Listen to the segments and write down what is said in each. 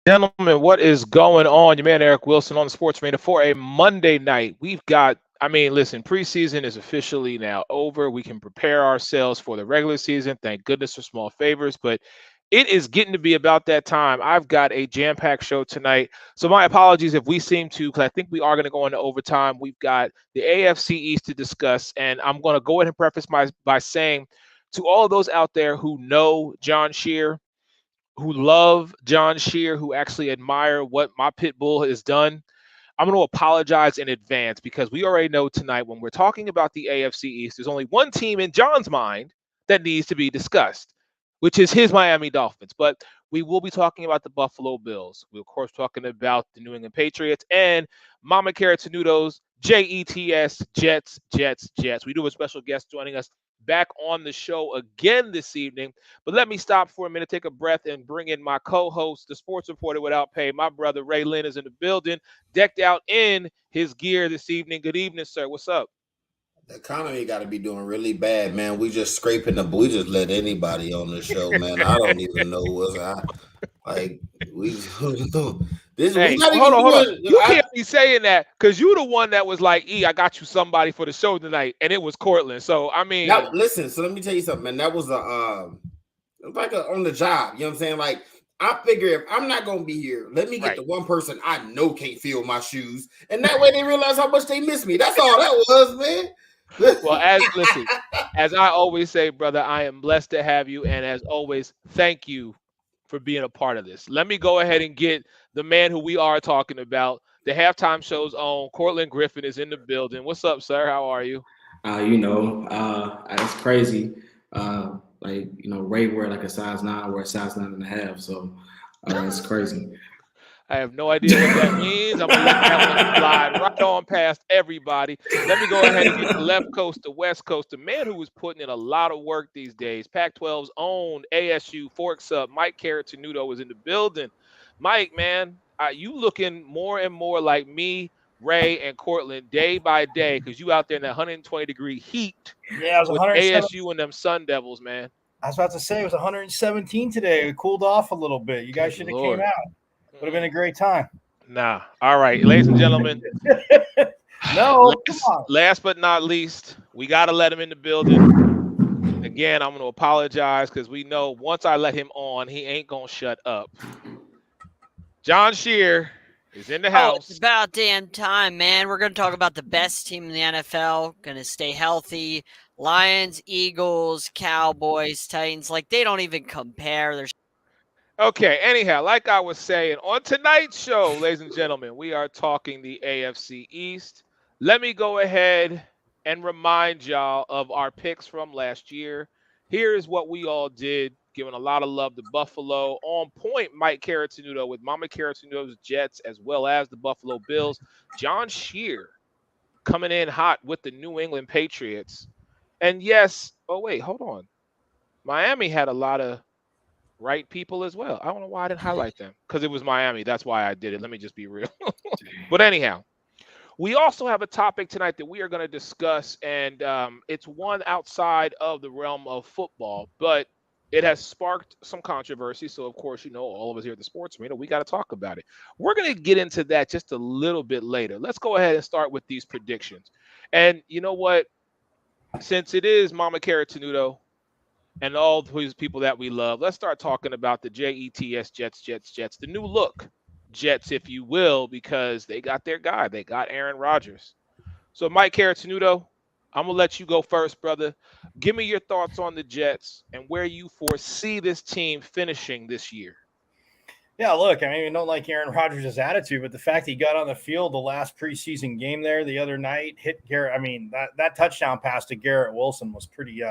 Gentlemen, what is going on? Your man Eric Wilson on the Sports Arena for a Monday night. Listen, preseason is officially now over. We can prepare ourselves for the regular season. Thank goodness for small favors, but it is getting to be about that time. I've got a jam-packed show tonight. So my apologies if we seem to, because I think we are going to go into overtime. We've got the AFC East to discuss, and I'm going to go ahead and preface by saying to all of those out there who know John Shear, who love John Shear, who actually admire what my pit bull has done, I'm going to apologize in advance because we already know tonight when we're talking about the AFC East, there's only one team in John's mind that needs to be discussed, which is his Miami Dolphins. But we will be talking about the Buffalo Bills. We're, of course, talking about the New England Patriots and Mama Carrotanudo's JETS, Jets, Jets, Jets. We do have a special guest joining us back on the show again this evening. But let me stop for a minute, take a breath, and bring in my co-host, the sports reporter without pay. My brother Ray Lynn is in the building, decked out in his gear this evening. Good evening, sir. What's up? The economy got to be doing really bad, man. We just scraping the. We just let anybody on the show, man. I don't even know what's like. We this. We Hey, not hold even on, hold on. doing. You can't be saying that because you the one that was like, I got you somebody for the show tonight, and it was Cortland. So I Now mean, listen. So let me tell you something, man. That was it was like on the job. You know what I'm saying? Like I figure if I'm not gonna be here, let me get right. the one person I know can't feel my shoes, and that way they realize how much they miss me. That's all that was, man. Well, as I always say, brother, I am blessed to have you, and as always, thank you for being a part of this. Let me go ahead and get the man who we are talking about. The halftime show's own Cortland Griffin is in the building. What's up, sir? How are you? It's crazy. Ray wear like a size 9, I wear a size 9.5. So it's crazy. I have no idea what that means. I'm gonna let that one slide right on past everybody. Let me go ahead and get the left coast to west coast. The man who is putting in a lot of work these days, Pac-12's own ASU Forks Up, Mike Carrotanudo is in the building. Mike, man, you looking more and more like me, Ray, and Cortland day by day because you out there in that 120-degree heat Yeah, it was with 107. ASU and them Sun Devils, man. I was about to say it was 117 today. It cooled off a little bit. You guys Good should have came Lord. out. Would have been a great time. Nah. All right, ladies and gentlemen. No, come on. Last but not least, we got to let him in the building. Again, I'm going to apologize because we know once I let him on, he ain't going to shut up. John Shear is in the Oh, it's house. about damn time, man. We're going to talk about the best team in the NFL. Going to stay healthy. Lions, Eagles, Cowboys, Titans. Like, they don't even compare. There's Okay, anyhow, like I was saying, on tonight's show, ladies and gentlemen, we are talking the AFC East. Let me go ahead and remind y'all of our picks from last year. Here is what we all did, giving a lot of love to Buffalo. On point, Mike Carrotanudo with Mama Carrotanudo's Jets, as well as the Buffalo Bills. John Shear coming in hot with the New England Patriots. And yes, oh wait, hold on. Miami had a lot of right people as well. I don't know why I didn't highlight them because it was Miami. That's why I did it. Let me just be real. But anyhow, we also have a topic tonight that we are going to discuss, and it's one outside of the realm of football, but it has sparked some controversy. So, of course, all of us here at the Sports Arena, we got to talk about it. We're going to get into that just a little bit later. Let's go ahead and start with these predictions. And you know what? Since it is Mama Carrotanudo and all these people that we love, let's start talking about the JETS Jets, Jets, Jets, the new look Jets, if you will, because they got their guy. They got Aaron Rodgers. So, Mike Carrotanudo, I'm going to let you go first, brother. Give me your thoughts on the Jets and where you foresee this team finishing this year. Yeah, look, I mean, I don't like Aaron Rodgers' attitude, but the fact he got on the field the last preseason game there the other night, hit Garrett. I mean, that touchdown pass to Garrett Wilson was pretty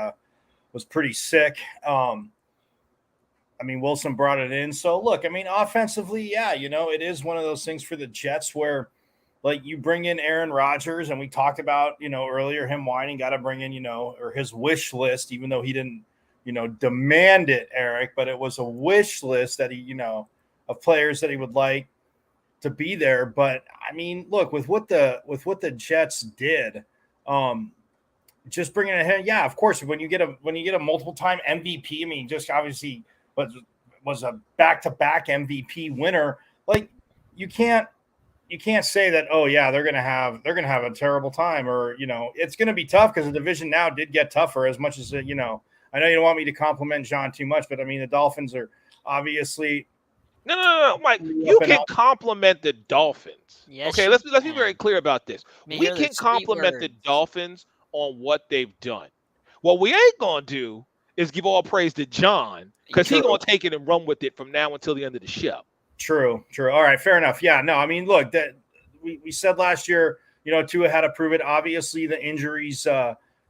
sick. I mean, Wilson brought it in. So, look, I mean, offensively, yeah, it is one of those things for the Jets where, like, you bring in Aaron Rodgers, and we talked about, earlier him whining, got to bring in, or his wish list, even though he didn't, demand it, Eric, but it was a wish list that he, of players that he would like to be there. But, I mean, look, with what the Jets did, just bringing it ahead. Yeah, of course, when you get a multiple time MVP, I mean, just obviously was a back-to-back MVP winner. like you can't say that, oh yeah, they're gonna have a terrible time, or it's gonna be tough because the division now did get tougher. As much as I know you don't want me to compliment John too much, but I mean the Dolphins are obviously No, Mike. You can compliment the Dolphins. Yes, okay, let's be very clear about this. We can compliment the Dolphins on what they've done. What we ain't gonna do is give all praise to John, because he's gonna take it and run with it from now until the end of the show. True. All right, fair enough. Yeah, no, I mean, look, that we said last year, Tua had to prove it. Obviously, the injuries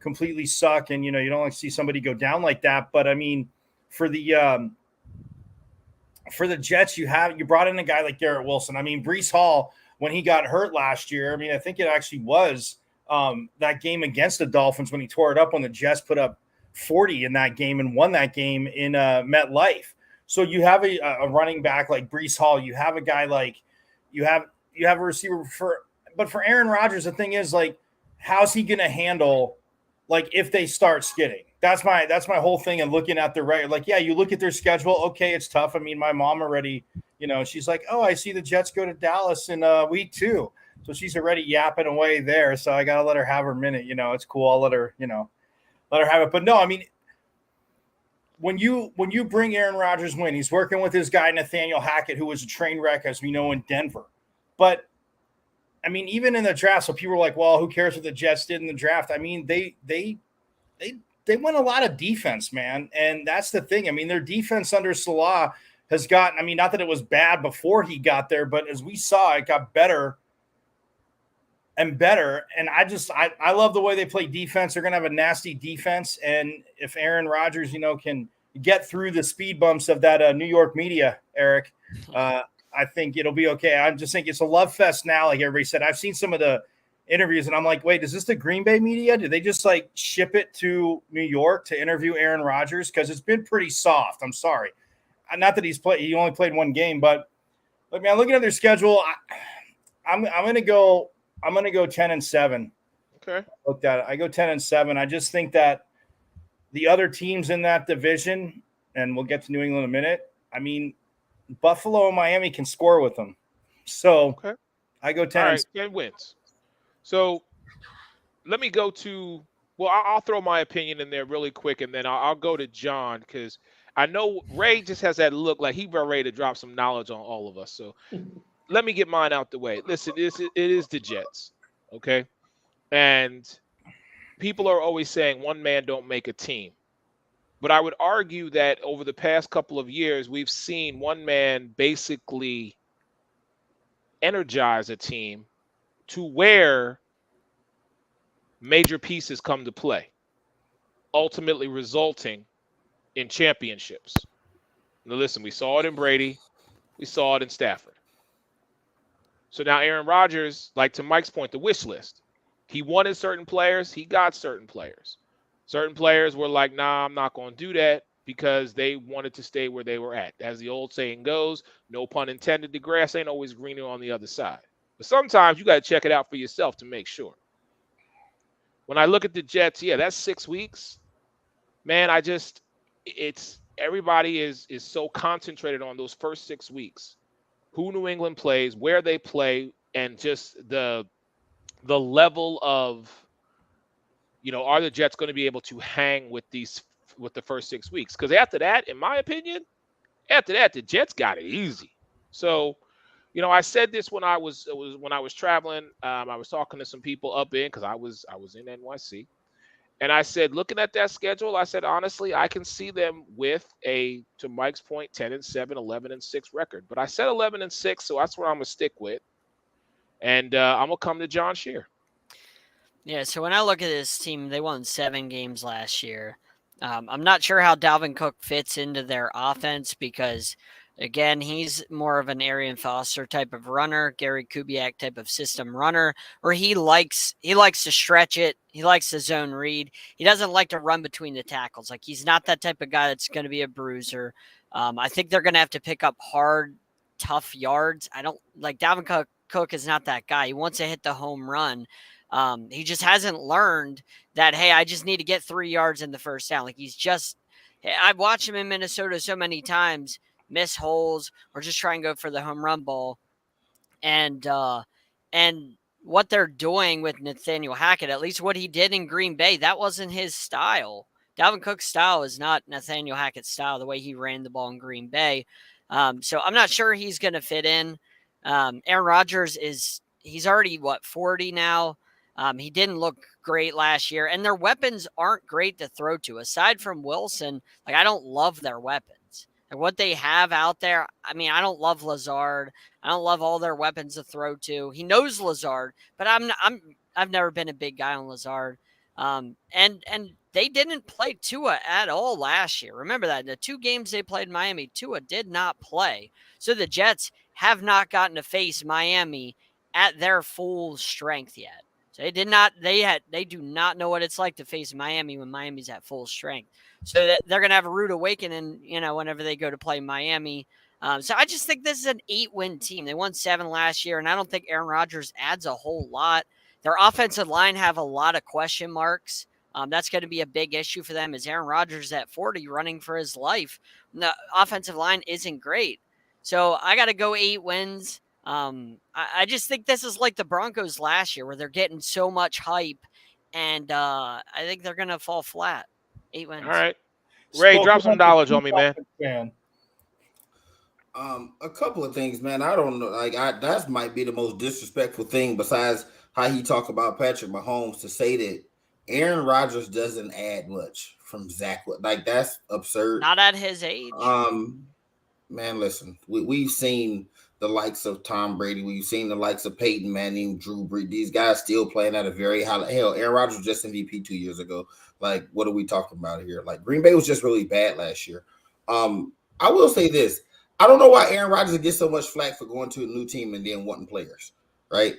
completely suck, and you don't like to see somebody go down like that. But I mean, for the Jets, you brought in a guy like Garrett Wilson. I mean, Breece Hall, when he got hurt last year, I mean, I think it actually was that game against the Dolphins when he tore it up when the Jets put up 40 in that game and won that game in MetLife. So you have a running back like Breece Hall. You have a guy like you have a receiver but for Aaron Rodgers, the thing is, like, how's he going to handle, like, if they start skidding? That's my whole thing. And looking at the record, like, yeah, you look at their schedule. Okay, it's tough. I mean, my mom already, she's like, oh, I see the Jets go to Dallas in week 2. So she's already yapping away there. So I got to let her have her minute. It's cool. I'll let her have it. But no, I mean, when you bring Aaron Rodgers in, he's working with his guy Nathaniel Hackett, who was a train wreck, as we know, in Denver. But I mean, even in the draft, so people were like, "Well, who cares what the Jets did in the draft?" I mean, they won a lot of defense, man, and that's the thing. I mean, their defense under Salah has gotten. I mean, not that it was bad before he got there, but as we saw, it got better and better. And I love the way they play defense. They're going to have a nasty defense. And if Aaron Rodgers, can get through the speed bumps of that New York media, Eric, I think it'll be okay. I just think it's a love fest now. Like everybody said, I've seen some of the interviews and I'm like, wait, is this the Green Bay media? Did they just like ship it to New York to interview Aaron Rodgers? Cause it's been pretty soft. I'm sorry. Not that he only played one game, but man, looking at their schedule, I'm going to go 10-7. Okay. Looked at it. I go 10-7. I just think that the other teams in that division, and we'll get to New England in a minute. I mean, Buffalo and Miami can score with them. So okay. I go 10. All right, 10 wins. So let me go to, well, I'll throw my opinion in there really quick, and then I'll go to John, because I know Ray just has that look like he's ready to drop some knowledge on all of us. So let me get mine out the way. Listen, it is the Jets, okay? And people are always saying one man don't make a team. But I would argue that over the past couple of years, we've seen one man basically energize a team to where major pieces come to play, ultimately resulting in championships. Now, listen, we saw it in Brady. We saw it in Stafford. So now Aaron Rodgers, like to Mike's point, the wish list. He wanted certain players. He got certain players. Certain players were like, nah, I'm not going to do that, because they wanted to stay where they were at. As the old saying goes, no pun intended, the grass ain't always greener on the other side. But sometimes you got to check it out for yourself to make sure. When I look at the Jets, yeah, that's 6 weeks. Man, everybody is so concentrated on those first 6 weeks. Who New England plays, where they play, and just the level of, are the Jets going to be able to hang with the first 6 weeks? Because after that, in my opinion, the Jets got it easy. So, I said this when I was traveling. I was talking to some people up in, because I was in NYC, and I said, looking at that schedule, I said, honestly, I can see them with to Mike's point, 10-7, 11-6 record. But I said 11-6, so that's where I'm gonna stick with. And I'm gonna come to John Shear. Yeah, so when I look at this team, they won 7 games last year. I'm not sure how Dalvin Cook fits into their offense, because, again, he's more of an Arian Foster type of runner, Gary Kubiak type of system runner, where he likes to stretch it. He likes to zone read. He doesn't like to run between the tackles. Like, he's not that type of guy that's going to be a bruiser. I think they're going to have to pick up hard, tough yards. I don't like Dalvin Cook is not that guy. He wants to hit the home run. He just hasn't learned that, hey, I just need to get 3 yards in the first down. Like, I've watched him in Minnesota so many times. miss holes or just try and go for the home run ball. And what they're doing with Nathaniel Hackett, at least what he did in Green Bay, that wasn't his style. Dalvin Cook's style is not Nathaniel Hackett's style, the way he ran the ball in Green Bay. So I'm not sure he's going to fit in. Aaron Rodgers he's already, 40 now? He didn't look great last year, and their weapons aren't great to throw to. Aside from Wilson, I don't love their weapons. Like what they have out there, I mean, I don't love Lazard. I don't love all their weapons to throw to. He knows Lazard, but I've never been a big guy on Lazard. And they didn't play Tua at all last year. Remember that. In the 2 games they played Miami, Tua did not play. So the Jets have not gotten to face Miami at their full strength yet. So they do not know what it's like to face Miami when Miami's at full strength. So they're going to have a rude awakening, whenever they go to play Miami. So I just think this is an 8-win team. They won 7 last year, and I don't think Aaron Rodgers adds a whole lot. Their offensive line have a lot of question marks. That's going to be a big issue for them. Is Aaron Rodgers at 40 running for his life? The offensive line isn't great. So I got to go 8 wins. I just think this is like the Broncos last year where they're getting so much hype, and I think they're going to fall flat. 8 wins. All right. Ray, drop some knowledge on me, man. A couple of things, man. I don't know. That might be the most disrespectful thing besides how he talk about Patrick Mahomes to say that Aaron Rodgers doesn't add much from Zach. That's absurd. Not at his age. Man, listen, we've seen the likes of Tom Brady. We've seen the likes of Peyton Manning, Drew Brees. These guys still playing at a very high level. Hell, Aaron Rodgers was just MVP 2 years ago. What are we talking about here? Green Bay was just really bad last year. I will say this. I don't know why Aaron Rodgers gets so much flack for going to a new team and then wanting players, right?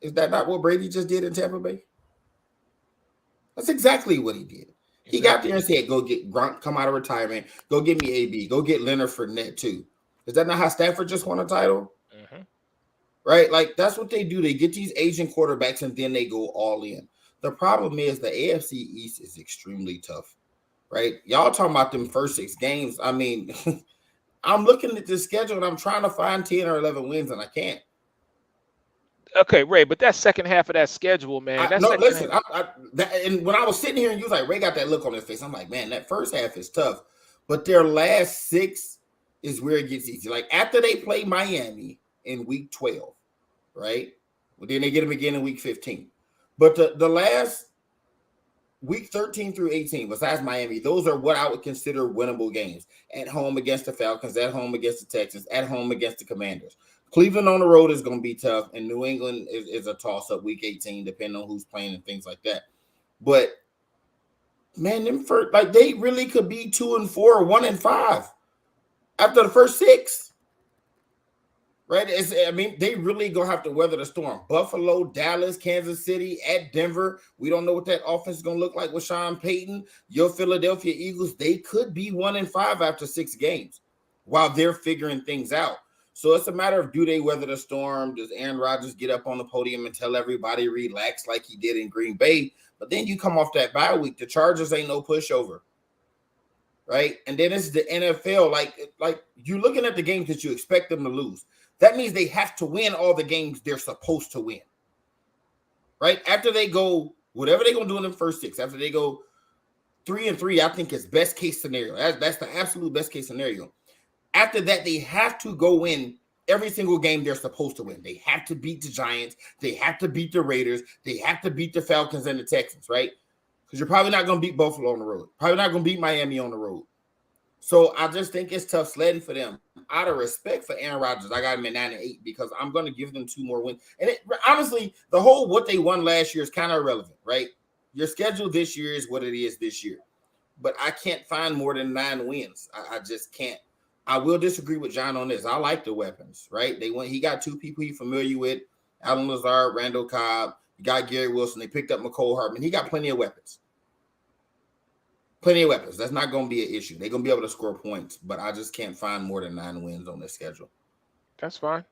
Is that not what Brady just did in Tampa Bay? That's exactly what he did. He got there and said, go get Gronk, come out of retirement, go get me AB, go get Leonard Fournette too. Is that not how Stafford just won a title? Mm-hmm. Right? That's what they do. They get these Asian quarterbacks and then they go all in. The problem is the AFC East is extremely tough, right? Y'all talking about them first 6 games. I mean, I'm looking at this schedule and I'm trying to find 10 or 11 wins and I can't. Okay, Ray, but that second half of that schedule, man. And when I was sitting here and you was like, Ray got that look on his face. I'm like, man, that first half is tough. But their last 6 is where it gets easy. After they play Miami in week 12, right? Well, then they get them again in week 15. But the last week 13 through 18, besides Miami, those are what I would consider winnable games. At home against the Falcons, at home against the Texans, at home against the Commanders. Cleveland on the road is going to be tough, and New England is a toss-up week 18, depending on who's playing and things like that. But, man, they really could be 2-4 or 1-5 after the first 6. Right? They really going to have to weather the storm. Buffalo, Dallas, Kansas City, at Denver. We don't know what that offense is going to look like with Sean Payton. Your Philadelphia Eagles, they could be 1-5 after 6 games while they're figuring things out. So it's a matter of, do they weather the storm? Does Aaron Rodgers get up on the podium and tell everybody relax like he did in Green Bay? But then you come off that bye week. The Chargers ain't no pushover, right? And then it's the NFL. Like you're looking at the games that you expect them to lose. That means they have to win all the games they're supposed to win, right? After they go, whatever they're going to do in the first 6, after they go 3-3, I think it's best case scenario. That's the absolute best case scenario. After that, they have to go win every single game they're supposed to win. They have to beat the Giants. They have to beat the Raiders. They have to beat the Falcons and the Texans, right? Because you're probably not going to beat Buffalo on the road. Probably not going to beat Miami on the road. So I just think it's tough sledding for them. Out of respect for Aaron Rodgers, I got him at 9-8 because I'm going to give them 2 more wins. And honestly, the whole what they won last year is kind of irrelevant, right? Your schedule this year is what it is this year. But I can't find more than 9 wins. I just can't. I will disagree with John on this. I like the weapons, right? He got 2 people he's familiar with, Allen Lazard, Randall Cobb. You got Gary Wilson. They picked up McCole Hardman. He got plenty of weapons. Plenty of weapons. That's not going to be an issue. They're going to be able to score points, but I just can't find more than 9 wins on this schedule. That's fine.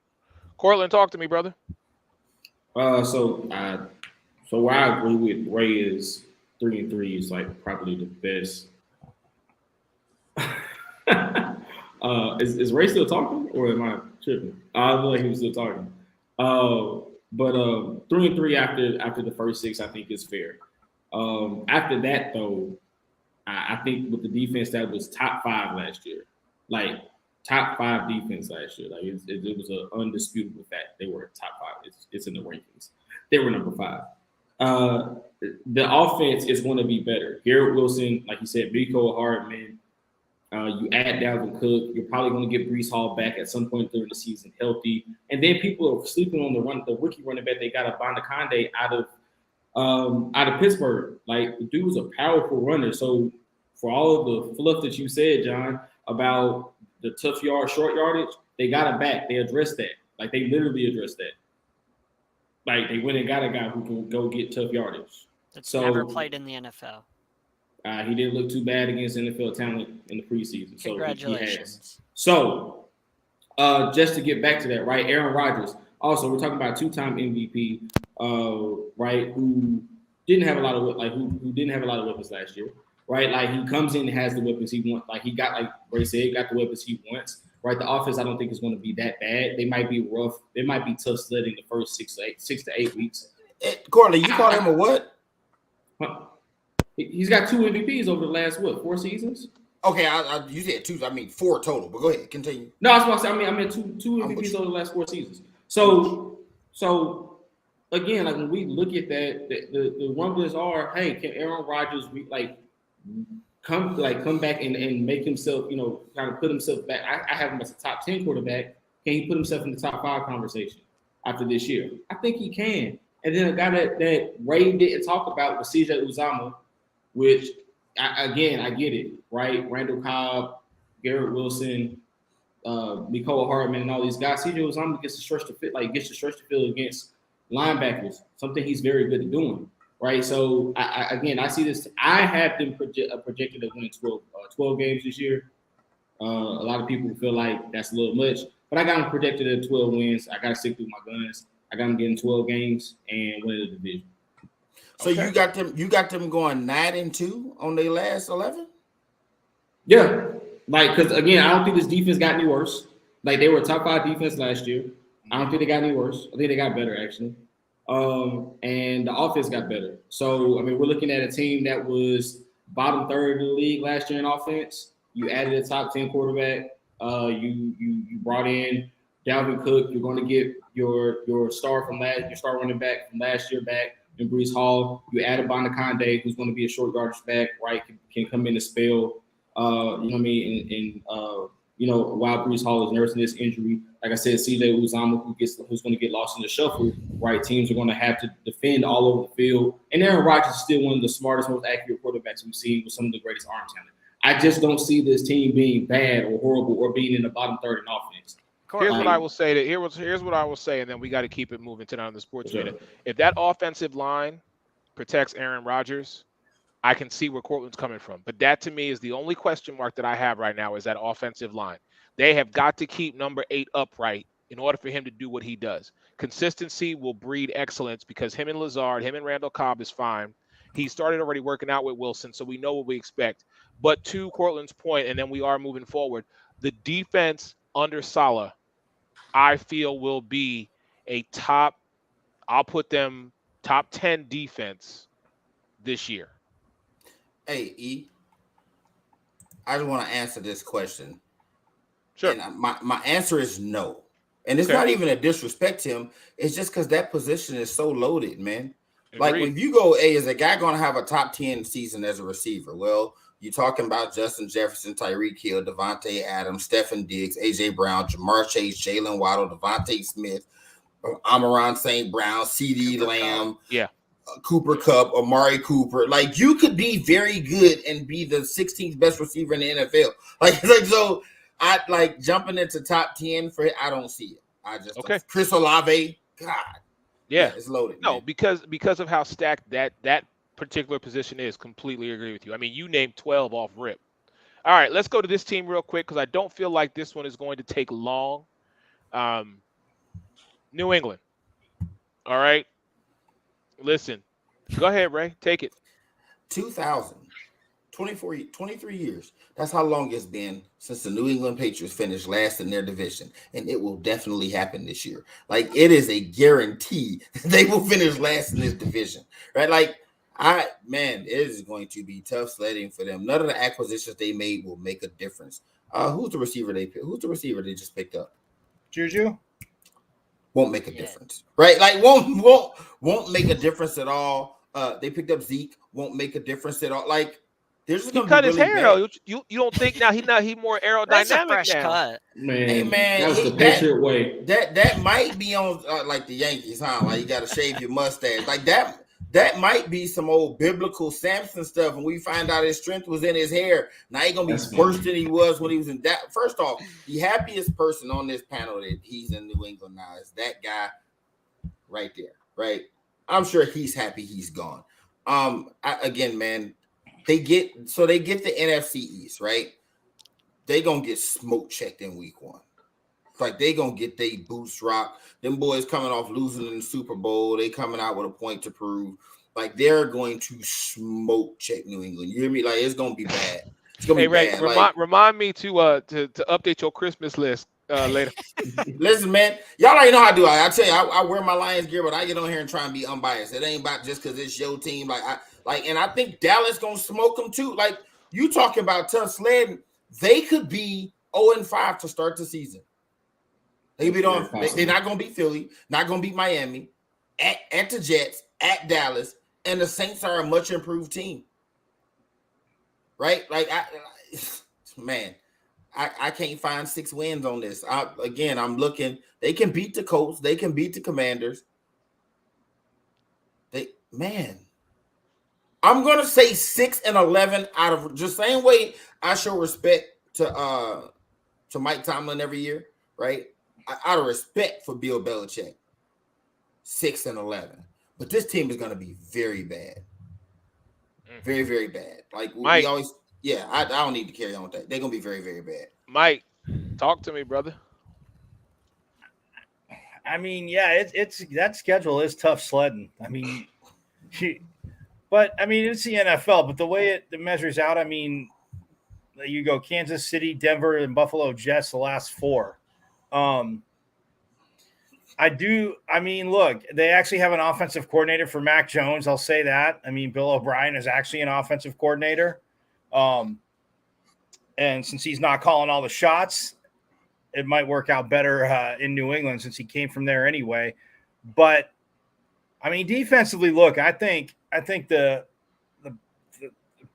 Cortland, talk to me, brother. So where I agree with Ray is 3-3 is probably the best. Is Ray still talking, or am I tripping? I feel like he was still talking. But 3-3 after the first 6, I think is fair. After that, though, I think with the defense that was top 5 last year, like top 5 defense last year, like it was an undisputable fact they were top 5. It's in the rankings. They were number 5. The offense is going to be better. Garrett Wilson, like you said, Mecole Hardman. You add Dalvin Cook. You're probably going to get Breece Hall back at some point during the season, healthy. And then people are sleeping on the rookie running back. They got Abanikande out of Pittsburgh. Like, the dude was a powerful runner. So for all of the fluff that you said, John, about the tough short yardage, they got him back. They addressed that. Like, they literally addressed that. Like, they went and got a guy who can go get tough yardage. That's never played in the NFL. He didn't look too bad against NFL talent in the preseason. Congratulations. So just to get back to that, right? Aaron Rodgers. Also, we're talking about 2-time MVP, right? Who didn't have a lot of who didn't have a lot of weapons last year, right? Like, he comes in and has the weapons he wants. Like, he got, like Ray said, got the weapons he wants. Right? The offense, I don't think is going to be that bad. They might be rough. They might be tough sledding the first 6 to 8 weeks. Courtney, you call him a what? Huh? He's got 2 MVPs over the last 4 seasons. Okay, you said 2. I mean 4 total. But go ahead, continue. No, I was about to say. I mean 2 MVPs over the last 4 seasons. So again, like, when we look at that, the rumblings are, hey, can Aaron Rodgers come back and make himself, kind of put himself back? I have him as a top 10 quarterback. Can he put himself in the top 5 conversation after this year? I think he can. And then a guy that Ray didn't talk about was CJ Uzomah, which, I get it, right? Randall Cobb, Garrett Wilson, Mecole Hardman, and all these guys. CJ Uzomah gets the stretch to field against linebackers, something he's very good at doing, right? So, I see this. I have them projected to win 12 games this year. A lot of people feel like that's a little much, but I got them projected at 12 wins. I got to stick through my guns. I got them getting 12 games and winning the division. So okay. You got them going 9-2 on their last 11? Yeah. Like, because again, I don't think this defense got any worse. Like, they were a top 5 defense last year. I don't think they got any worse. I think they got better, actually. And the offense got better. So, I mean, we're looking at a team that was bottom 3rd in the league last year in offense. You added a top 10 quarterback. You brought in Dalvin Cook. You're going to get your star running back from last year back. And Breece Hall, you add Abanikande, who's going to be a short yardage back, right? Can come in and spell, you know what I mean? And while Breece Hall is nursing this injury, like I said, CJ Uzomah, who's going to get lost in the shuffle, right? Teams are going to have to defend all over the field. And Aaron Rodgers is still one of the smartest, most accurate quarterbacks we've seen with some of the greatest arm talent. I just don't see this team being bad or horrible or being in the bottom 3rd in offense. Here's what I will say. Here's what I will say, and then we got to keep it moving tonight on the Sports Minute. If that offensive line protects Aaron Rodgers, I can see where Cortland's coming from. But that, to me, is the only question mark that I have right now, is that offensive line. They have got to keep number 8 upright in order for him to do what he does. Consistency will breed excellence, because him and Lazard, him and Randall Cobb is fine. He started already working out with Wilson, so we know what we expect. But to Cortland's point, and then we are moving forward, the defense under Saleh, I feel, will be a top 10 defense this year. Hey, E, I just want to answer this question. Sure. And my answer is no. And it's not even a disrespect to him. It's just because that position is so loaded, man. Agreed. Like, when you go, hey, is a guy going to have a top 10 season as a receiver? Well, you're talking about Justin Jefferson, Tyreek Hill, Devontae Adams, Stefon Diggs, A.J. Brown, Jamar Chase, Jalen Waddle, Devontae Smith, Amon-Ra St. Brown, C.D. Lamb, Cooper Kupp, Amari Cooper. Like, you could be very good and be the 16th best receiver in the NFL. Like so I like jumping into top 10 for it. I don't see it. I just Chris Olave, God. Yeah, it's loaded. No, man. because of how stacked that particular position is. Completely agree with you. I mean, you named 12 off rip. All right, let's go to this team real quick, because I don't feel like this one is going to take long. New England. All right. Listen. Go ahead, Ray. Take it. 2000, 23 years. That's how long it's been since the New England Patriots finished last in their division. And it will definitely happen this year. Like, it is a guarantee they will finish last in this division, right? Like, it is going to be tough sledding for them. None of the acquisitions they made will make a difference. Who's the receiver they just picked up? Juju won't make a difference, right? Like, won't make a difference at all. They picked up Zeke, won't make a difference at all. Like, they're just gonna cut be his really hair bad. though. You don't think now he more aerodynamic That's a fresh now? cut. Man, Hey, man, that was the Patriot way. That might be on like the Yankees, huh? Like, you got to shave your mustache, like that. That might be some old biblical Samson stuff, and we find out his strength was in his hair. Now he's gonna be worse than he was when he was in that. First off, the happiest person on this panel that he's in New England now is that guy right there, right? I'm sure he's happy he's gone. Again, man, they get the NFC East, right? They gonna get smoke checked in week 1. Like, they gonna get they boots rocked. Them boys coming off losing in the Super Bowl, they coming out with a point to prove. Like, they're going to smoke check New England. You hear me? Like, it's gonna be bad. It's gonna be Ray, bad. remind me to update your Christmas list later. Listen, man, y'all already know how I do. I tell you, I wear my Lions gear, but I get on here and try and be unbiased. It ain't about just because it's your team. And I think Dallas gonna smoke them too. Like, you talking about tough sledding, they could be 0-5 to start the season. They're not going to beat Philly, not going to beat Miami, at the Jets, at Dallas, and the Saints are a much improved team. Right? Like, I can't find 6 wins on this. I'm looking. They can beat the Colts. They can beat the Commanders. I'm going to say 6-11 out of just same way I show respect to Mike Tomlin every year, right? Out of respect for Bill Belichick, 6-11. But this team is going to be very bad. Very, very bad. Like, Mike, we always, I don't need to carry on with that. They're going to be very, very bad. Mike, talk to me, brother. I mean, it's that schedule is tough sledding. I mean, it's the NFL, but the way it measures out, I mean, you go Kansas City, Denver, and Buffalo Jets the last 4. Look, they actually have an offensive coordinator for Mac Jones. I'll say that. I mean, Bill O'Brien is actually an offensive coordinator. And since he's not calling all the shots, it might work out better in New England since he came from there anyway. But I mean, defensively, look, I think the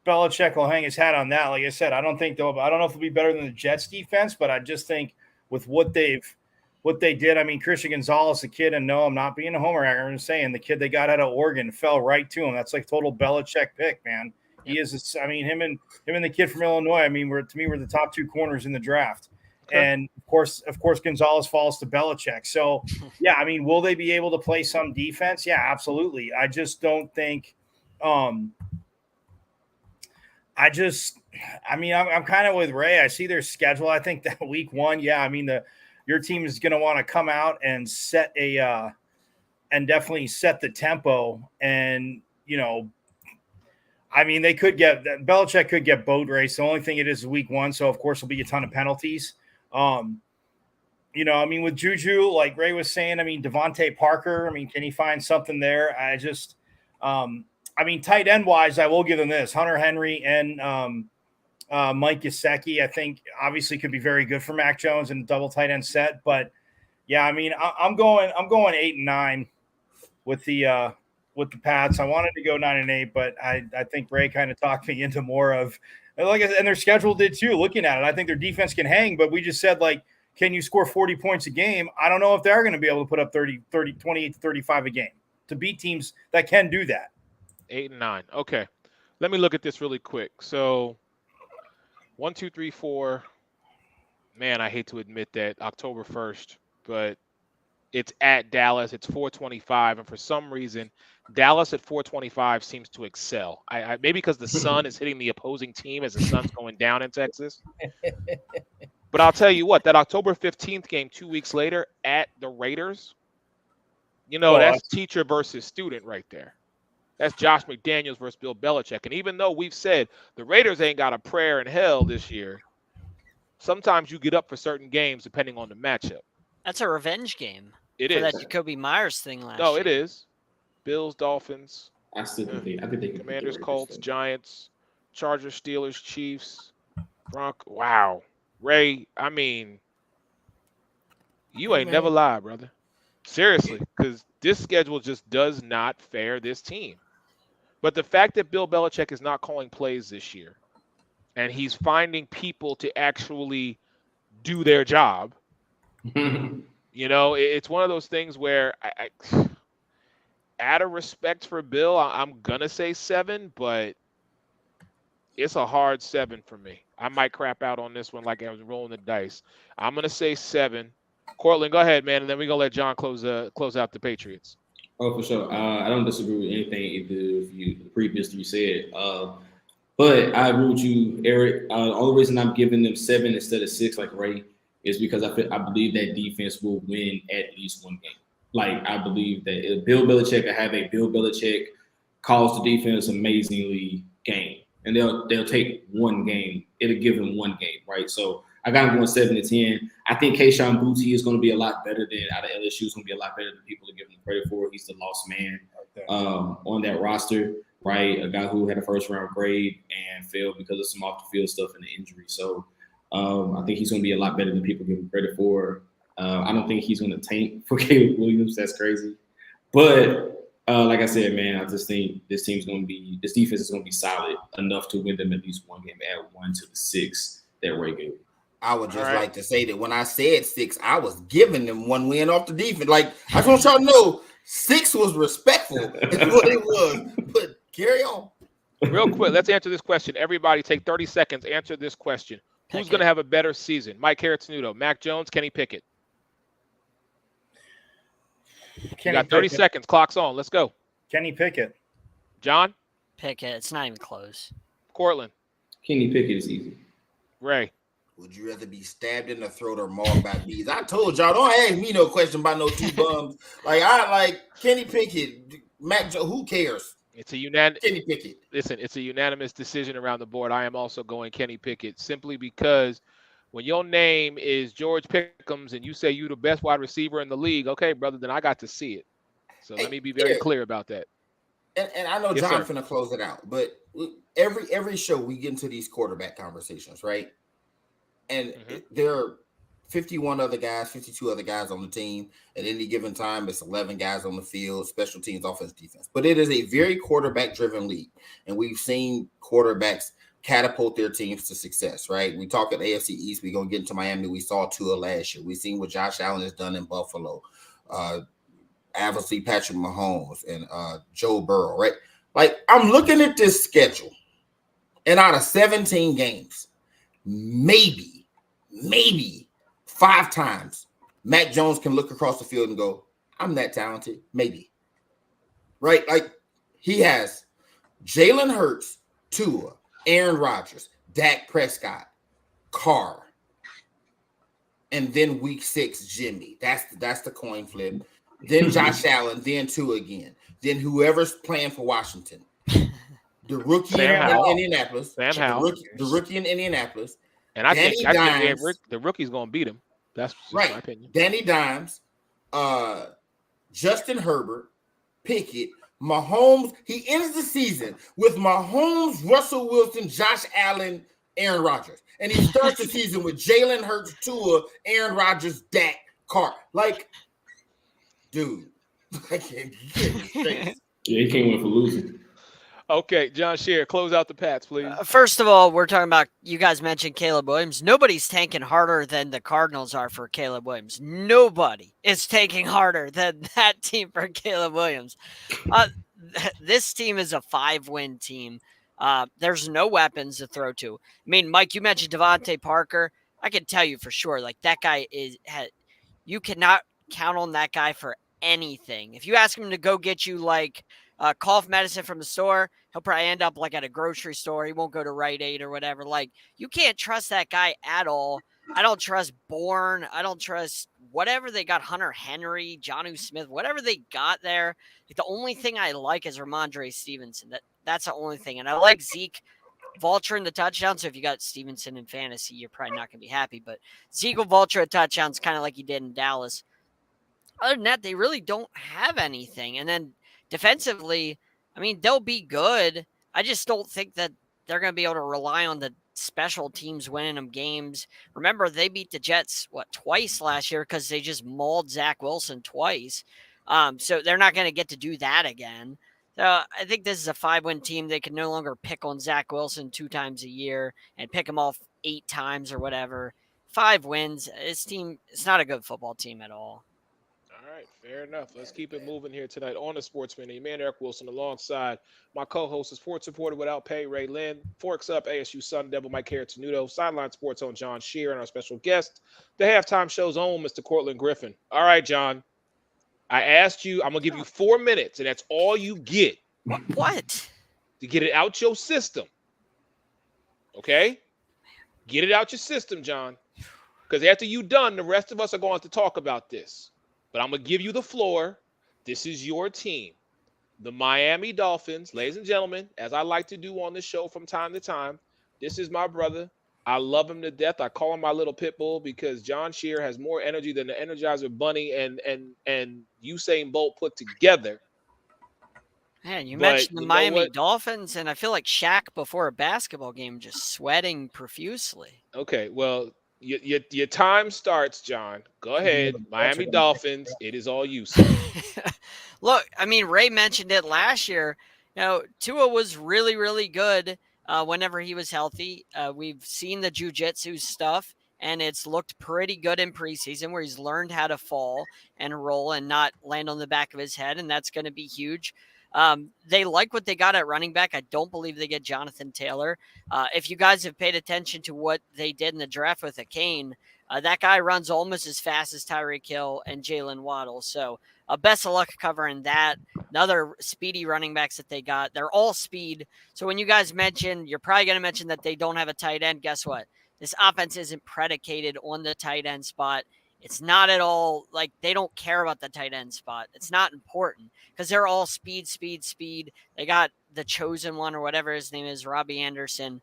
Belichick will hang his hat on that. Like I said, I don't know if they'll be better than the Jets defense, but I just think with what they did. I mean, Christian Gonzalez, the kid, and no, I'm not being a homer. I'm just saying the kid they got out of Oregon fell right to him. That's like total Belichick pick, man. He is. I mean, him and the kid from Illinois. I mean, we're the top 2 corners in the draft. Okay. And of course, Gonzalez falls to Belichick. So yeah, I mean, will they be able to play some defense? Yeah, absolutely. I just don't think. I'm kind of with Ray. I see their schedule. I think that week 1, your team is going to want to come out and and definitely set the tempo. And, Belichick could get boat race. The only thing it is week 1. So of course there'll be a ton of penalties. With Juju, like Ray was saying, Devontae Parker, can he find something there? Tight end wise, I will give them this. Hunter Henry and Mike Gesicki, I think obviously could be very good for Mac Jones in a double tight end set. But yeah, I'm going 8-9 with the Pats. I wanted to go 9-8, but I think Ray kind of talked me into more of, like I said, and their schedule did too. Looking at it, I think their defense can hang, but we just said, like, can you score 40 points a game? I don't know if they're going to be able to put up 28 to 35 a game to beat teams that can do that. 8-9. Okay. Let me look at this really quick. So 1, 2, 3, 4. Man, I hate to admit that October 1st, but it's at Dallas. It's 4:25, and for some reason, Dallas at 4:25 seems to excel. I maybe because the sun is hitting the opposing team as the sun's going down in Texas. But I'll tell you what, that October 15th game 2 weeks later at the Raiders, that's teacher versus student right there. That's Josh McDaniels versus Bill Belichick. And even though we've said the Raiders ain't got a prayer in hell this year, sometimes you get up for certain games depending on the matchup. That's a revenge game. It for is. that Jacoby Myers thing last No, year. it is. Bills, Dolphins, I think they can beat the Commanders, Raiders, Colts, though. Giants, Chargers, Steelers, Chiefs, Wow. Ray, I mean, you ain't never lied, brother. Seriously, because this schedule just does not fare this team. But the fact that Bill Belichick is not calling plays this year, and he's finding people to actually do their job, it's one of those things where I out of respect for Bill, I'm gonna say 7, but it's a hard 7 for me. I might crap out on this one like I was rolling the dice. I'm gonna say 7. Cortland, go ahead, man, and then we're gonna let John close out the Patriots. Oh, for sure. I don't disagree with anything either of you previously said. But I agree with you, Eric. The only reason I'm giving them 7 instead of 6, like Ray, is because I believe that defense will win at least one game. Like, I believe that if Bill Belichick will have a Bill Belichick calls the defense amazingly game, and they'll take one game. It'll give them one game, right? So I got him going 7-10. I think Kayshon Boutte is going to be a lot better than out of LSU. Is going to be a lot better than people are giving him credit for. He's the lost man on that roster, right? A guy who had a first-round grade and failed because of some off-the-field stuff and the injury. So I think he's going to be a lot better than people give him credit for. I don't think he's going to tank for Caleb Williams. That's crazy. But like I said, man, I just think this defense is going to be solid enough to win them at least one game, add 1 to the 6 that Ray gave. I would just like to say that when I said 6, I was giving them one win off the defense. Like, I just want y'all to know 6 was respectful. That's what it was. But carry on. Real quick, let's answer this question. Everybody take 30 seconds. Answer this question. Who's going to have a better season? Mike Harris-Nudo, Mac Jones, Kenny Pickett. You got 30 seconds. Clock's on. Let's go. Kenny Pickett. John? Pickett. It's not even close. Cortland? Kenny Pickett is easy. Ray? Would you rather be stabbed in the throat or mauled by bees? I told y'all, don't ask me no question about no 2 bums. I like Kenny Pickett, Mac Jones. Who cares? It's a unanimous. Kenny Pickett. Listen, it's a unanimous decision around the board. I am also going Kenny Pickett simply because when your name is George Pickens and you say you the best wide receiver in the league, okay, brother, then I got to see it. So let me be very clear about that. And I know John's going to close it out, but every show we get into these quarterback conversations, right? And there are 51 other guys, 52 other guys on the team. At any given time, it's 11 guys on the field, special teams, offense, defense. But it is a very quarterback-driven league, and we've seen quarterbacks catapult their teams to success, right? We talk at AFC East. We're going to get into Miami. We saw Tua last year. We've seen what Josh Allen has done in Buffalo. Obviously, Patrick Mahomes and Joe Burrow, right? Like, I'm looking at this schedule, and out of 17 games, maybe 5 times Mac Jones can look across the field and go, I'm that talented. Maybe. Right? Like, he has Jalen Hurts, Tua, Aaron Rodgers, Dak Prescott, Carr, and then week 6, Jimmy. That's the coin flip. Then Josh Allen, then Tua again. Then whoever's playing for Washington. The rookie in Indianapolis. The rookie in Indianapolis. And I think the rookie's going to beat him. That's my opinion. Danny Dimes, Justin Herbert, Pickett, Mahomes. He ends the season with Mahomes, Russell Wilson, Josh Allen, Aaron Rodgers. And he starts the season with Jalen Hurts, Tua, Aaron Rodgers, Dak, Carr. Like, dude. I can't Yeah, he can't win for losing. Okay, John Scheer, close out the Pats, please. First of all, we're talking about, you guys mentioned Caleb Williams. Nobody's tanking harder than the Cardinals are for Caleb Williams. Nobody is tanking harder than that team for Caleb Williams. This team is a 5-win team. There's no weapons to throw to. I mean, Mike, you mentioned Devontae Parker. I can tell you for sure, like, that guy you cannot count on that guy for anything. If you ask him to go get you, like, cough medicine from the store, he'll probably end up like at a grocery store. He won't go to Rite Aid or whatever. Like, you can't trust that guy at all. I don't trust Bourne. I don't trust whatever they got, Hunter Henry, Jonnu Smith, whatever they got there. Like, the only thing I like is Ramondre Stevenson. That's the only thing. And I like Zeke Vulture in the touchdown. So if you got Stevenson in fantasy, you're probably not going to be happy. But Zeke will Vulture a touchdowns kind of like he did in Dallas. Other than that, they really don't have anything. And then defensively, I mean, they'll be good. I just don't think that they're going to be able to rely on the special teams winning them games. Remember, they beat the Jets, twice last year because they just mauled Zach Wilson twice. So they're not going to get to do that again. So I think this is a 5-win team. They can no longer pick on Zach Wilson 2 times a year and pick him off 8 times or whatever. 5 wins. This team, it's not a good football team at all. All right, fair enough. Let's keep it moving here tonight on the Sportsman. Man, Eric Wilson, alongside my co-host, sports reporter without pay, Ray Lynn. Forks Up, ASU Sun Devil, Mike Tenuto. Sideline Sports on John Shear, and our special guest, the halftime show's own, Mr. Cortland Griffin. All right, John. I asked you, I'm going to give you 4 minutes, and that's all you get. What? To get it out your system. Okay? Get it out your system, John. Because after you're done, the rest of us are going to talk about this. But I'm going to give you the floor. This is your team. The Miami Dolphins, ladies and gentlemen, as I like to do on this show from time to time, this is my brother. I love him to death. I call him my little pit bull because John Shear has more energy than the Energizer Bunny and Usain Bolt put together. Man, you mentioned the Miami Dolphins, and I feel like Shaq before a basketball game just sweating profusely. Okay, well, your time starts, John. Go ahead. Miami Dolphins, it is all you, sir. Look, I mean, Ray mentioned it last year. Tua was really, really good whenever he was healthy. We've seen the jiu-jitsu stuff, and it's looked pretty good in preseason where he's learned how to fall and roll and not land on the back of his head, and that's going to be huge. They like what they got at running back. I don't believe they get Jonathan Taylor. If you guys have paid attention to what they did in the draft with Akane, that guy runs almost as fast as Tyreek Hill and Jalen Waddle. So best of luck covering that. Another speedy running backs that they got. They're all speed. So when you guys mention, you're probably going to mention that they don't have a tight end. Guess what? This offense isn't predicated on the tight end spot. It's not at all like they don't care about the tight end spot. It's not important because they're all speed. They got the chosen one or whatever his name is, Robbie Anderson.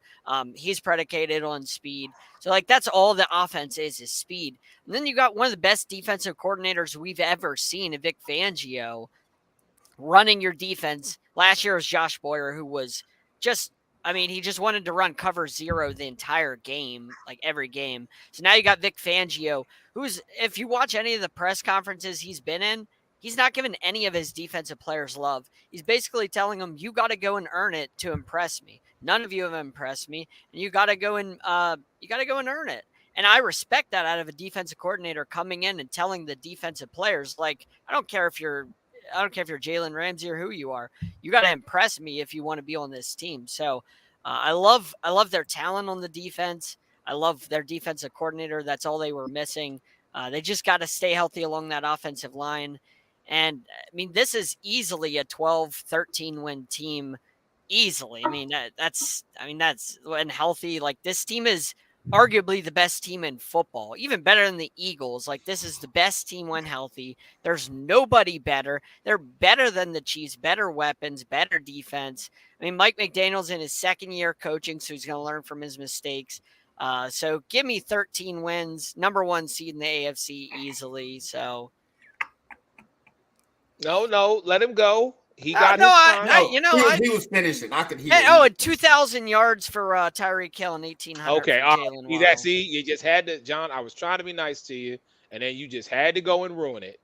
He's predicated on speed. So, that's all the offense is speed. And then you got one of the best defensive coordinators we've ever seen, Vic Fangio, running your defense. Last year was Josh Boyer, who was just he just wanted to run cover 0 the entire game, like every game. So now you got Vic Fangio, who's, if you watch any of the press conferences he's been in, he's not giving any of his defensive players love. He's basically telling them, you got to go and earn it to impress me. None of you have impressed me, and you got to go and earn it. And I respect that out of a defensive coordinator coming in and telling the defensive players, I don't care if you're Jalen Ramsey or who you are. You got to impress me if you want to be on this team. So I love their talent on the defense. I love their defensive coordinator. That's all they were missing. They just got to stay healthy along that offensive line. And this is easily a 12-13 win team. Easily. That's when healthy. This team is arguably the best team in football, even better than the Eagles. This is the best team when healthy. There's nobody better. They're better than the Chiefs, better weapons, better defense. Mike McDaniel's in his second year coaching, so he's going to learn from his mistakes. So give me 13 wins, number 1 seed in the AFC easily. So no, let him go. He got his time. He was finishing. I could hear. And 2,000 yards for Tyreek Hill and 1,800. Okay, you just had to, John. I was trying to be nice to you, and then you just had to go and ruin it.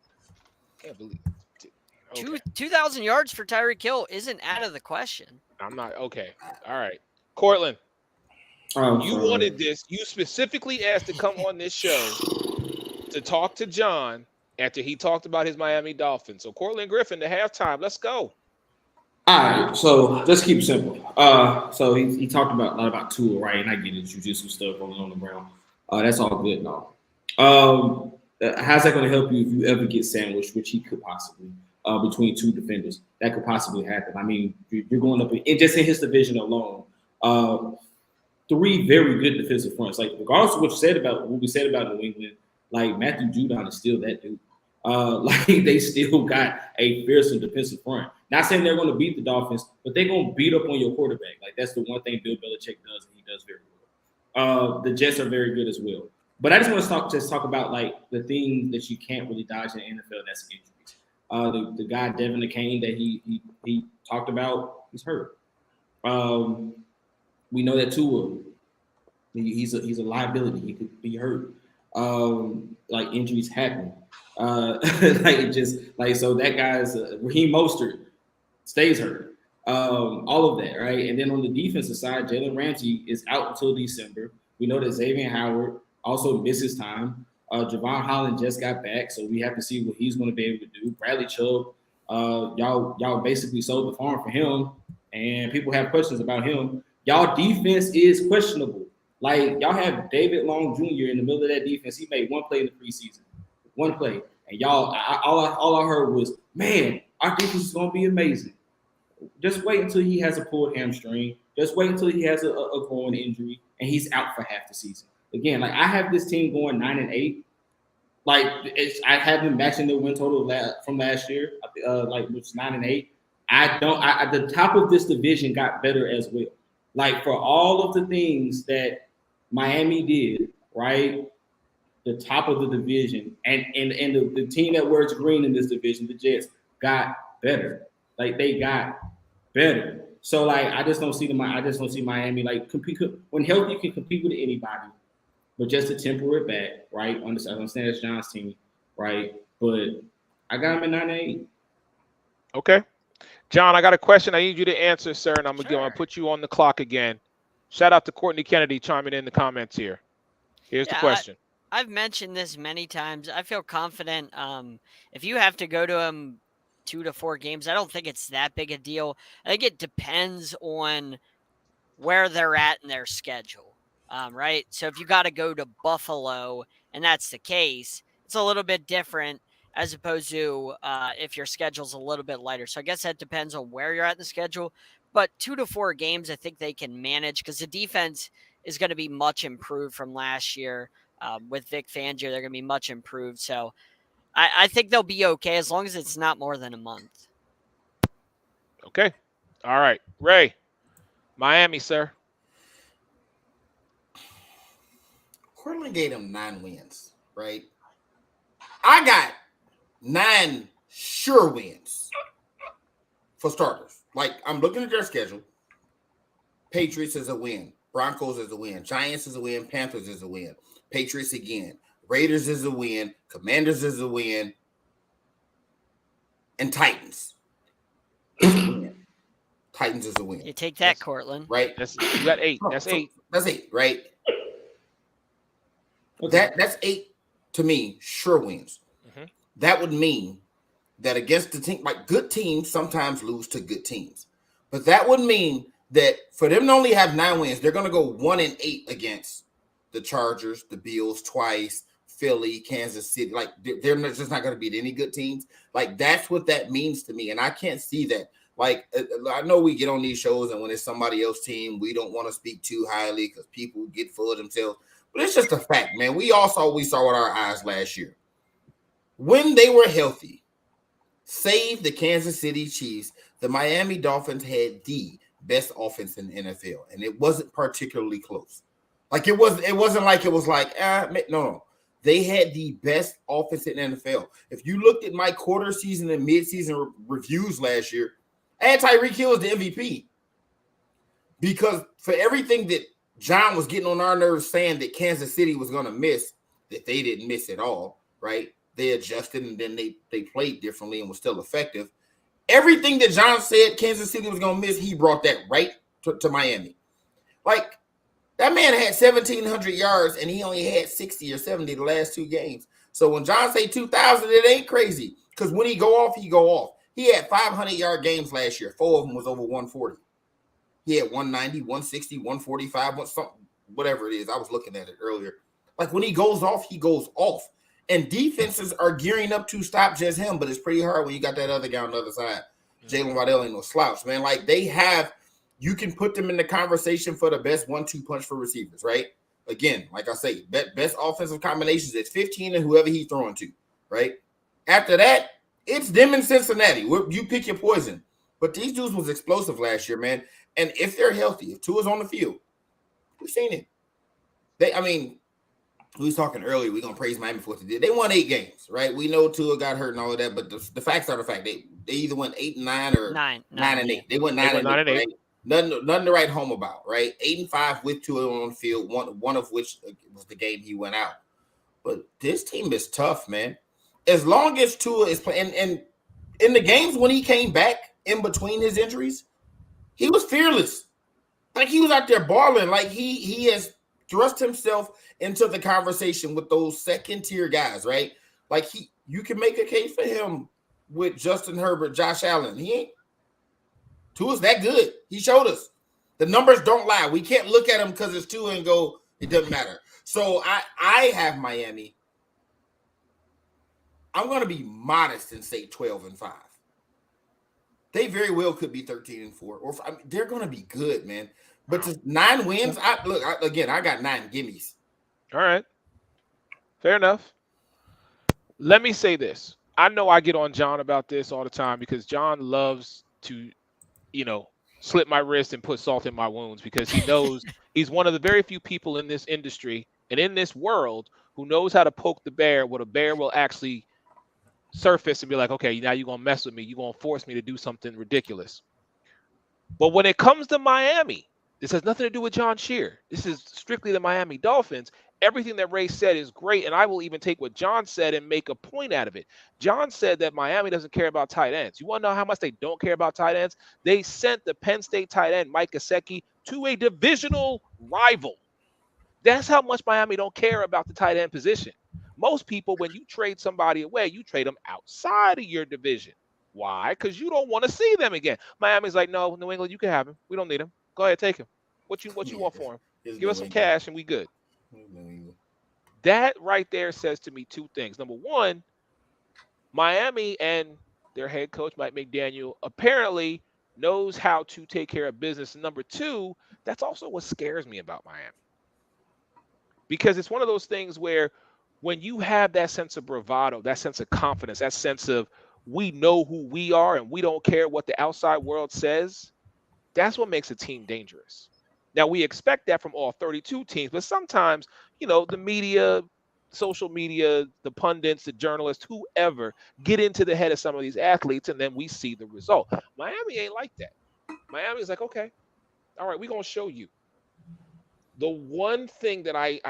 Can't believe it. Okay. 2,000 yards for Tyreek Hill isn't out of the question. I'm not okay. All right, Cortland. You wanted this. You specifically asked to come on this show to talk to John after he talked about his Miami Dolphins. So Cortland Griffin, the halftime. Let's go. All right, so let's keep it simple. So he talked a lot about Tua, right? And I get it, jiu-jitsu stuff on the ground. That's all good now. How's that going to help you if you ever get sandwiched, which he could possibly, between 2 defenders? That could possibly happen. You're going up just in his division alone. three very good defensive fronts. Like regardless of what we said about New England, like Matthew Judon is still that dude. Like they still got a fearsome defensive front. Not saying they're going to beat the Dolphins, but they're going to beat up on your quarterback. Like that's the one thing Bill Belichick does, and he does very well. The Jets are very good as well. But I just want to talk about like the thing that you can't really dodge in the NFL. That's injuries. The guy Devin McCain that he talked about, he's hurt. We know that Tua, he's a liability. He could be hurt. Like injuries happen. So that guy's Raheem Mostert stays hurt. All of that, right? And then on the defensive side, Jalen Ramsey is out until December. We know that Xavier Howard also misses time. Javon Holland just got back, so we have to see what he's going to be able to do. Bradley Chubb, y'all basically sold the farm for him, and people have questions about him. Y'all defense is questionable. Like y'all have David Long Jr. in the middle of that defense. He made one play in the preseason, one play, and y'all all I heard was, man, our defense is going to be amazing. Just wait until he has a pulled hamstring. Just wait until he has a groin injury, and he's out for half the season. Again, like I have this team going 9-8. Like I have them matching their win total from last year, like which is 9-8. The top of this division got better as well. Like for all of the things that Miami did, right? The top of the division and the team that wears green in this division, the Jets, got better. Like they got better. So like I just don't see Miami like compete when healthy. You can compete with anybody. But just to temper it back, right? I understand it's John's team, right? But I got him at 9-8. Okay. John, I got a question I need you to answer, sir, and I'm going to put you on the clock again. Shout out to Courtney Kennedy chiming in the comments here. Here's the question. I've mentioned this many times. I feel confident. If you have to go to him 2 to 4 games, I don't think it's that big a deal. I think it depends on where they're at in their schedule. Right? So if you got to go to Buffalo and that's the case, it's a little bit different as opposed to if your schedule's a little bit lighter. So I guess that depends on where you're at in the schedule. But 2 to 4 games, I think they can manage because the defense is going to be much improved from last year. With Vic Fangio, they're going to be much improved. So I think they'll be okay as long as it's not more than a month. Okay. All right. Ray, Miami, sir. Cortland gave them 9 wins, right? I got 9 sure wins for starters. Like, I'm looking at their schedule. Patriots is a win. Broncos is a win. Giants is a win. Panthers is a win. Patriots again. Raiders is a win. Commanders is a win. And Titans. Titans is a win. You take that, Cortland. Right? You got 8. That's 8. That's 8, right? That's 8 to me, sure wins. Mm-hmm. That would mean that against the team, like good teams sometimes lose to good teams. But that would mean that for them to only have 9 wins, they're going to go 1-8 against the Chargers, the Bills twice, Philly, Kansas City. Like they're just not going to beat any good teams. Like that's what that means to me. And I can't see that. Like I know we get on these shows and when it's somebody else's team, we don't want to speak too highly because people get full of themselves. But it's just a fact, man. We saw with our eyes last year. When they were healthy, save the Kansas City Chiefs, the Miami Dolphins had the best offense in the NFL, and it wasn't particularly close. Like it wasn't like it was like, no. They had the best offense in the NFL. If you looked at my quarter season and mid-season reviews last year, I had Tyreek Hill as the MVP. Because for everything that John was getting on our nerves saying that Kansas City was going to miss, that they didn't miss at all, right? They adjusted and then they played differently and was still effective. Everything that John said Kansas City was going to miss, he brought that right to Miami. Like, that man had 1,700 yards and he only had 60 or 70 the last 2 games. So when John say 2,000, it ain't crazy because when he go off, he go off. He had 500-yard games last year. 4 of them was over 140. He had 190, 160, 145, whatever it is. I was looking at it earlier. Like when he goes off, he goes off. And defenses are gearing up to stop just him, but it's pretty hard when you got that other guy on the other side. Jalen Waddell ain't no slouch, man. Like they have you can put them in the conversation for the best 1-2 punch for receivers, right? Again, like I say, best offensive combinations is 15 and whoever he's throwing to, right? After that, it's them in Cincinnati. You pick your poison. But these dudes was explosive last year, man. And if they're healthy, if Tua's on the field, we've seen it. We was talking earlier, we're going to praise Miami for what they did. They won 8 games, right? We know Tua got hurt and all of that, but the facts are the fact. They either went 8-9 or 9-8. They went 9-8. Right? Nothing to write home about, right? 8-5 with Tua on the field, one of which was the game he went out. But this team is tough, man. As long as Tua is playing, and in the games when he came back in between his injuries, he was fearless. Like he was out there balling. Like he has thrust himself into the conversation with those second-tier guys, right? Like you can make a case for him with Justin Herbert, Josh Allen. Tua's that good. He showed us. The numbers don't lie. We can't look at him because it's Tua and go, it doesn't matter. So I have Miami. I'm going to be modest and say 12-5. They very well could be 13-4. Or they're going to be good, man. But to 9 wins, I got 9 gimmies. All right. Fair enough. Let me say this. I know I get on John about this all the time because John loves to, slip my wrist and put salt in my wounds because he knows he's one of the very few people in this industry and in this world who knows how to poke the bear when a bear will actually surface and be like, okay, now you're going to mess with me. You're going to force me to do something ridiculous. But when it comes to Miami, this has nothing to do with John Shear. This is strictly the Miami Dolphins. Everything that Ray said is great, and I will even take what John said and make a point out of it. John said that Miami doesn't care about tight ends. You want to know how much they don't care about tight ends? They sent the Penn State tight end, Mike Gesicki, to a divisional rival. That's how much Miami don't care about the tight end position. Most people, when you trade somebody away, you trade them outside of your division. Why? Because you don't want to see them again. Miami's like, no, New England, you can have him. We don't need him. Go ahead, take him. What you want for him? Give us some cash and we good. That right there says to me 2 things. Number one, Miami and their head coach, Mike McDaniel, apparently knows how to take care of business. And number 2, that's also what scares me about Miami. Because it's one of those things where when you have that sense of bravado, that sense of confidence, that sense of we know who we are and we don't care what the outside world says, that's what makes a team dangerous. Now, we expect that from all 32 teams, but sometimes, the media, social media, the pundits, the journalists, whoever, get into the head of some of these athletes, and then we see the result. Miami ain't like that. Miami is like, okay, all right, we're going to show you. The one thing that I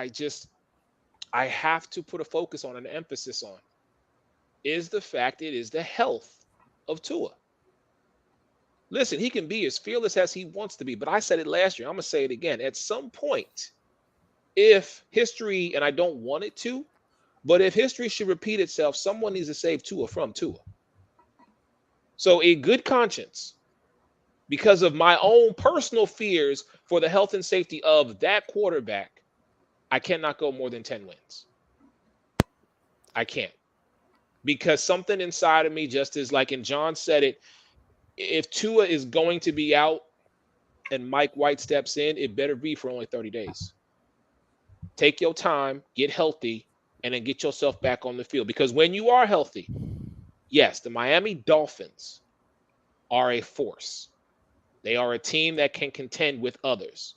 have to put a focus on, an emphasis on, is the fact it is the health of Tua. Listen, he can be as fearless as he wants to be, but I said it last year. I'm going to say it again. At some point, if history, and I don't want it to, but if history should repeat itself, someone needs to save Tua from Tua. So in good conscience, because of my own personal fears for the health and safety of that quarterback, I cannot go more than 10 wins. I can't. Because something inside of me just is like, and John said it, if Tua is going to be out and Mike White steps in, it better be for only 30 days. Take your time, get healthy, and then get yourself back on the field. Because when you are healthy, yes, the Miami Dolphins are a force. They are a team that can contend with others.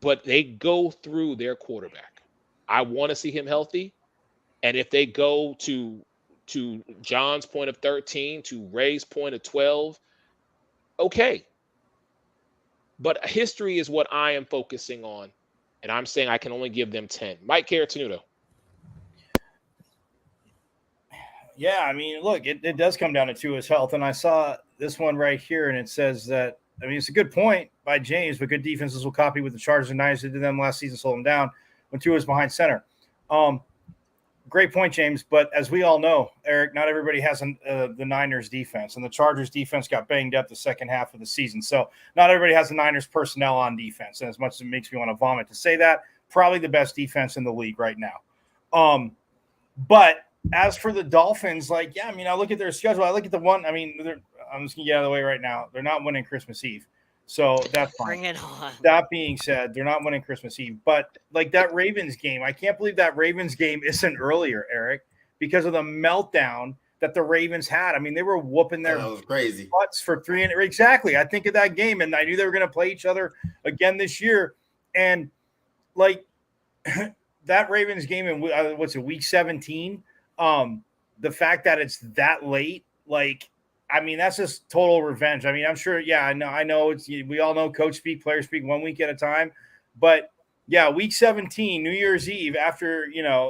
But they go through their quarterback. I want to see him healthy. And if they go to John's point of 13, to Ray's point of 12, okay. But history is what I am focusing on. And I'm saying I can only give them 10. Mike Caratenuto. Yeah, I mean, look, it does come down to Tua's health. And I saw this one right here, and it says that, I mean, it's a good point by James, but good defenses will copy what the Chargers and Niners did to them last season, slow them down when Tua's behind center. Great point, James. But as we all know, Eric, not everybody has the Niners defense, and the Chargers defense got banged up the second half of the season. So not everybody has the Niners personnel on defense. And as much as it makes me want to vomit to say that, probably the best defense in the league right now. But as for the Dolphins, I look at their schedule. I look at the one, I'm just going to get out of the way right now. They're not winning Christmas Eve. So that's fine. Bring it on. That being said, they're not winning Christmas Eve, but like that Ravens game, I can't believe that Ravens game isn't earlier, Eric, because of the meltdown that the Ravens had. I mean, they were whooping their That was crazy. butts for 300. Exactly. I think of that game, and I knew they were going to play each other again this year. And like that Ravens game in week 17, the fact that it's that late, like, I mean, that's just total revenge. I mean, I'm sure. Yeah, I know. We all know coach speak, player speak, 1 week at a time. But yeah, week 17, New Year's Eve, after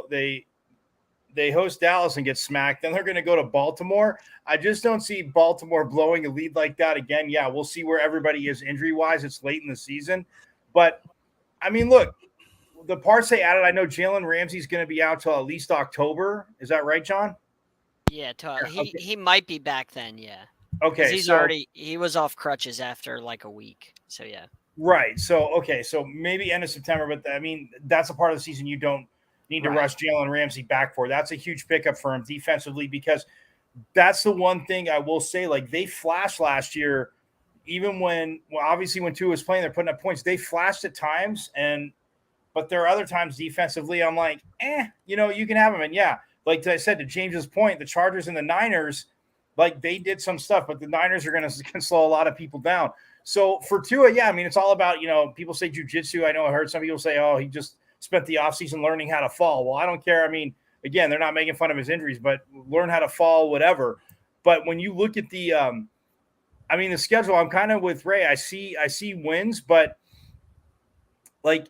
they host Dallas and get smacked, then they're going to go to Baltimore. I just don't see Baltimore blowing a lead like that again. Yeah, we'll see where everybody is injury wise. It's late in the season, but I mean, look, the parts they added. I know Jalen Ramsey's going to be out till at least October. Is that right, John? Yeah, he might be back then. Yeah. Okay, he was off crutches after like a week. So yeah. Right. So maybe end of September, but I mean that's a part of the season you don't need to rush Jalen Ramsey back for. That's a huge pickup for him defensively, because that's the one thing I will say. Like, they flashed last year, even obviously when Tua was playing, they're putting up points. They flashed at times, but there are other times defensively I'm like, you can have them. And yeah, like I said, to James's point, the Chargers and the Niners, like, they did some stuff, but the Niners are going to slow a lot of people down. So for Tua, yeah, I mean, it's all about, people say jujitsu. I know I heard some people say, oh, he just spent the offseason learning how to fall. Well, I don't care. I mean, again, they're not making fun of his injuries, but learn how to fall, whatever. But when you look at the schedule, I'm kind of with Ray. I see wins, but like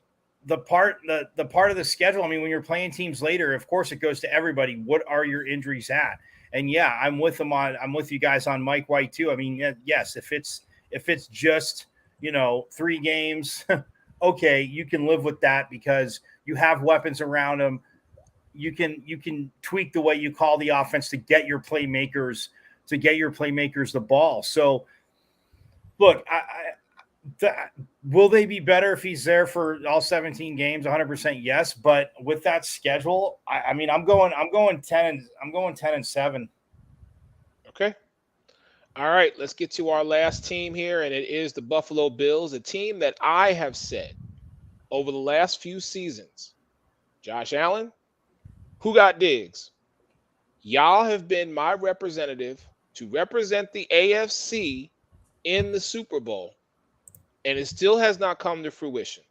the part of the schedule, I mean, when you're playing teams later, of course it goes to everybody. What are your injuries at? And yeah, I'm with you guys on Mike White too. I mean, yes, if it's just, 3 games, okay, you can live with that because you have weapons around him. You can tweak the way you call the offense to get your playmakers the ball. So look, will they be better if he's there for all 17 games? 100% yes. But with that schedule, I mean, I'm going 10-7. Okay. All right, let's get to our last team here, and it is the Buffalo Bills, a team that I have said over the last few seasons. Josh Allen, who got Diggs? Y'all have been my representative to represent the AFC in the Super Bowl, and it still has not come to fruition.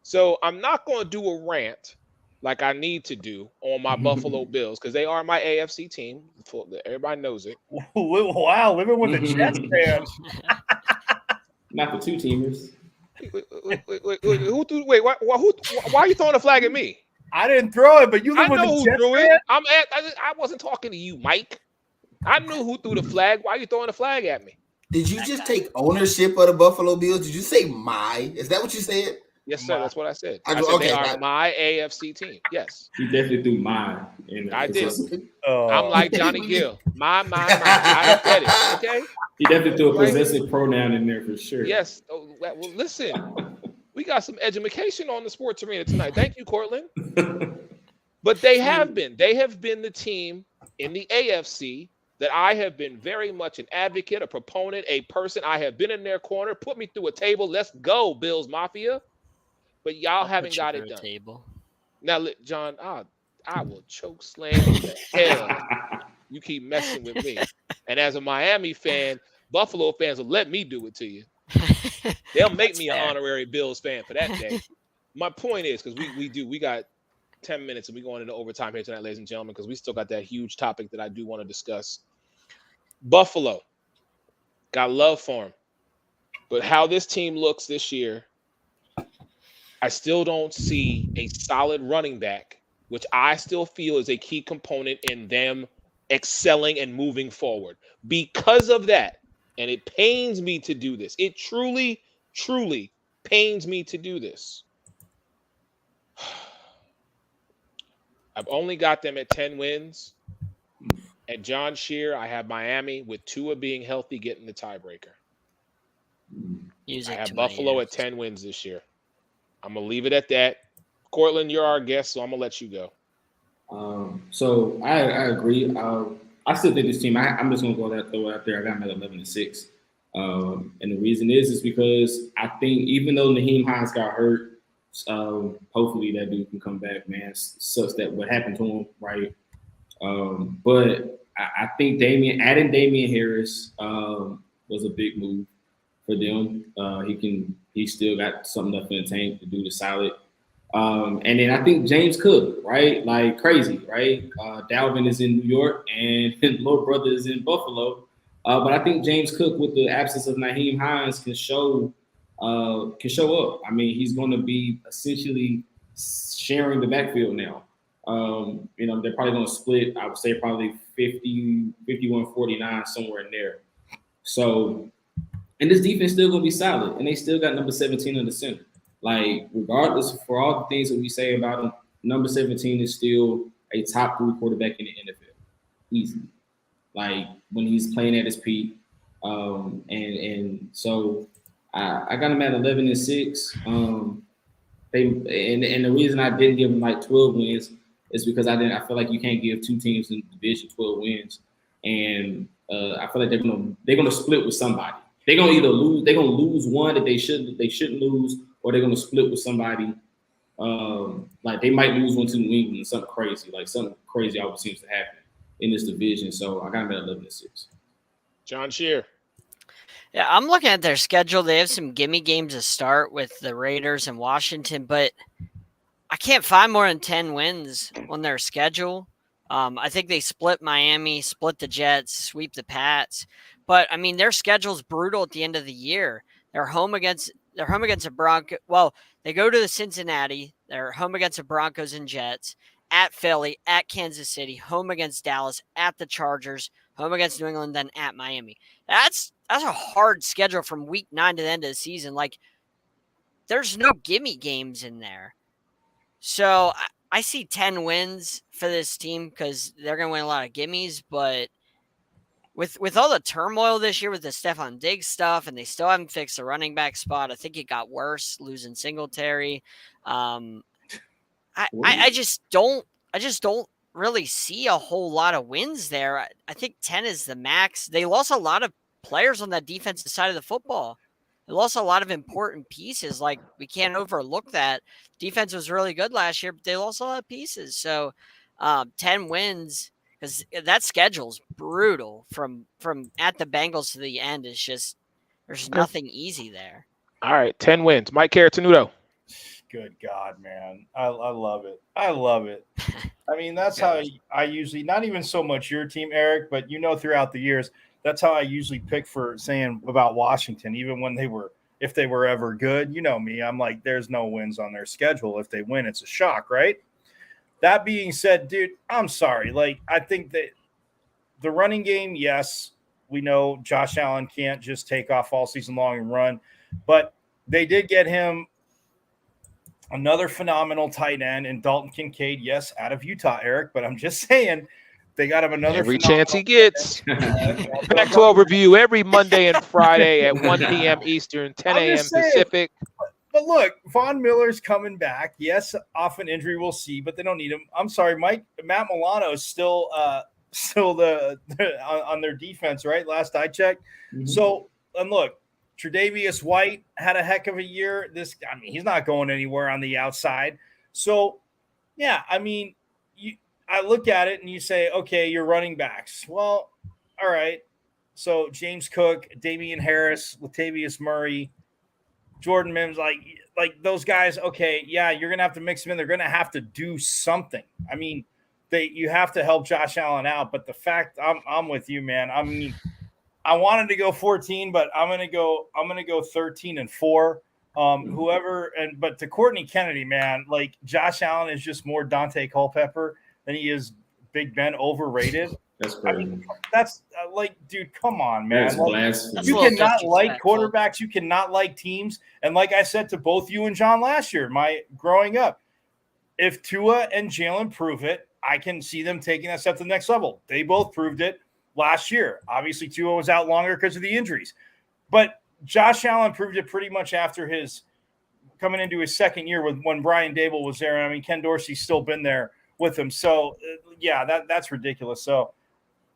So I'm not going to do a rant like I need to do on my Buffalo Bills, because they are my AFC team. Everybody knows it. Wow, living with the Jets fans. Not the two-teamers. Why are you throwing a flag at me? I didn't throw it, but you live with the Jets fans. I wasn't talking to you, Mike. I knew who threw the flag. Why are you throwing the flag at me? Did you just take ownership of the Buffalo Bills? Did you say my? Is that what you said? Yes, sir. That's what I said. I said they are my AFC team. Yes. He definitely threw mine. I did. I'm like Johnny Gill. My. I said it. Okay. He definitely threw a possessive pronoun in there for sure. Yes. Oh, well, listen. We got some education on the sports arena tonight. Thank you, Cortland. But they have been the team in the AFC that I have been very much an advocate, a proponent, a person. I have been in their corner. Put me through a table. Let's go, Bills Mafia. But y'all haven't got it done. Table. Now, John, I will choke slam you to hell. You keep messing with me. And as a Miami fan, Buffalo fans will let me do it to you. They'll make me an honorary Bills fan for that day. My point is, because we got 10 minutes and we're going into overtime here tonight, ladies and gentlemen, because we still got that huge topic that I do want to discuss. Buffalo, got love for him. But how this team looks this year, I still don't see a solid running back, which I still feel is a key component in them excelling and moving forward. Because of that, and it pains me to do this. It truly, truly pains me to do this. I've only got them at 10 wins. At John Shear, I have Miami with Tua being healthy getting the tiebreaker. I have Buffalo at 10 wins this year. I'm going to leave it at that. Cortland, you're our guest, so I'm going to let you go. So I agree. I still think this team, I'm just going to throw it out there. I got them at 11-6. And the reason is because I think even though Naheem Hines got hurt, hopefully that dude can come back, man. Sucks that what happened to him, right? But I think adding Damian Harris was a big move for them. He still got something left in the tank to do the solid. And then I think James Cook, right? Like crazy, right? Dalvin is in New York and his little brother is in Buffalo. But I think James Cook, with the absence of Naheem Hines, can show up. I mean, he's going to be essentially sharing the backfield now. They're probably going to split, I would say probably 50, 51, 49, somewhere in there. So, and this defense still going to be solid, and they still got number 17 in the center. Like, regardless, for all the things that we say about him, number 17 is still a top 3 quarterback in the NFL. Easy. Like, when he's playing at his peak. And so I got him at 11-6. And the reason I didn't give him like 12 wins is because I feel like you can't give 2 teams in the division 12 wins. And I feel like they're gonna split with somebody. They're gonna either lose one that they shouldn't lose, or they're gonna split with somebody. Like they might lose one to New England, something crazy always seems to happen in this division. So I got them at 11-6. John Shear. Yeah, I'm looking at their schedule. They have some gimme games to start with the Raiders and Washington, but I can't find more than 10 wins on their schedule. I think they split Miami, split the Jets, sweep the Pats. But I mean, their schedule's brutal at the end of the year. They're home against the Broncos. Well, they go to the Cincinnati. They're home against the Broncos and Jets, at Philly, at Kansas City, home against Dallas, at the Chargers, home against New England, then at Miami. That's a hard schedule from week 9 to the end of the season. Like, there's no gimme games in there. So I see 10 wins for this team because they're going to win a lot of gimmies. But with all the turmoil this year with the Stephon Diggs stuff, and they still haven't fixed the running back spot, I think it got worse losing Singletary. I just don't really see a whole lot of wins there. I think 10 is the max. They lost a lot of players on that defensive side of the football. They lost a lot of important pieces. Like, we can't overlook that. Defense was really good last year, but they lost a lot of pieces. So 10 wins, because that schedule's brutal from at the Bengals to the end. Is just, there's nothing easy there. All right, 10 wins. Mike Caratanudo. Good God, man. I love it. I love it. I mean, that's how I usually, not even so much your team, Eric, but throughout the years, that's how I usually pick for saying about Washington, even when if they were ever good. You know me, I'm like, there's no wins on their schedule. If they win, it's a shock, right? That being said, dude, I'm sorry. Like, I think that the running game, yes, we know Josh Allen can't just take off all season long and run, but they did get him another phenomenal tight end in Dalton Kincaid, yes, out of Utah, Eric, but I'm just saying they got him another every chance he gets. Pac-12 review every Monday and Friday at 1 p.m. Eastern, 10 a.m. Pacific. But look, Von Miller's coming back. Yes, off an injury, we'll see, but they don't need him. I'm sorry, Matt Milano is still on their defense, right? Last I checked. Mm-hmm. So, and look, Tre'Davious White had a heck of a year. He's not going anywhere on the outside. So, yeah, I mean, I look at it and you say, okay, you're running backs. Well, all right. So James Cook, Damian Harris, Latavius Murray, Jordan Mims, like those guys. Okay, yeah, you're gonna have to mix them in. They're gonna have to do something. I mean, you have to help Josh Allen out. But the fact, I'm with you, man. I mean, I wanted to go 14, but I'm gonna go 13-4. But to Courtney Kennedy, man, like Josh Allen is just more Dante Culpepper than he is Big Ben, overrated. That's crazy. I mean, that's dude, come on, man. That's you cannot like quarterbacks. You cannot like teams. And like I said to both you and John last year, growing up, if Tua and Jalen prove it, I can see them taking that step to the next level. They both proved it last year. Obviously, Tua was out longer because of the injuries. But Josh Allen proved it pretty much after his coming into his second year when Brian Dable was there. I mean, Ken Dorsey's still been there with him. So, yeah, that's ridiculous. So,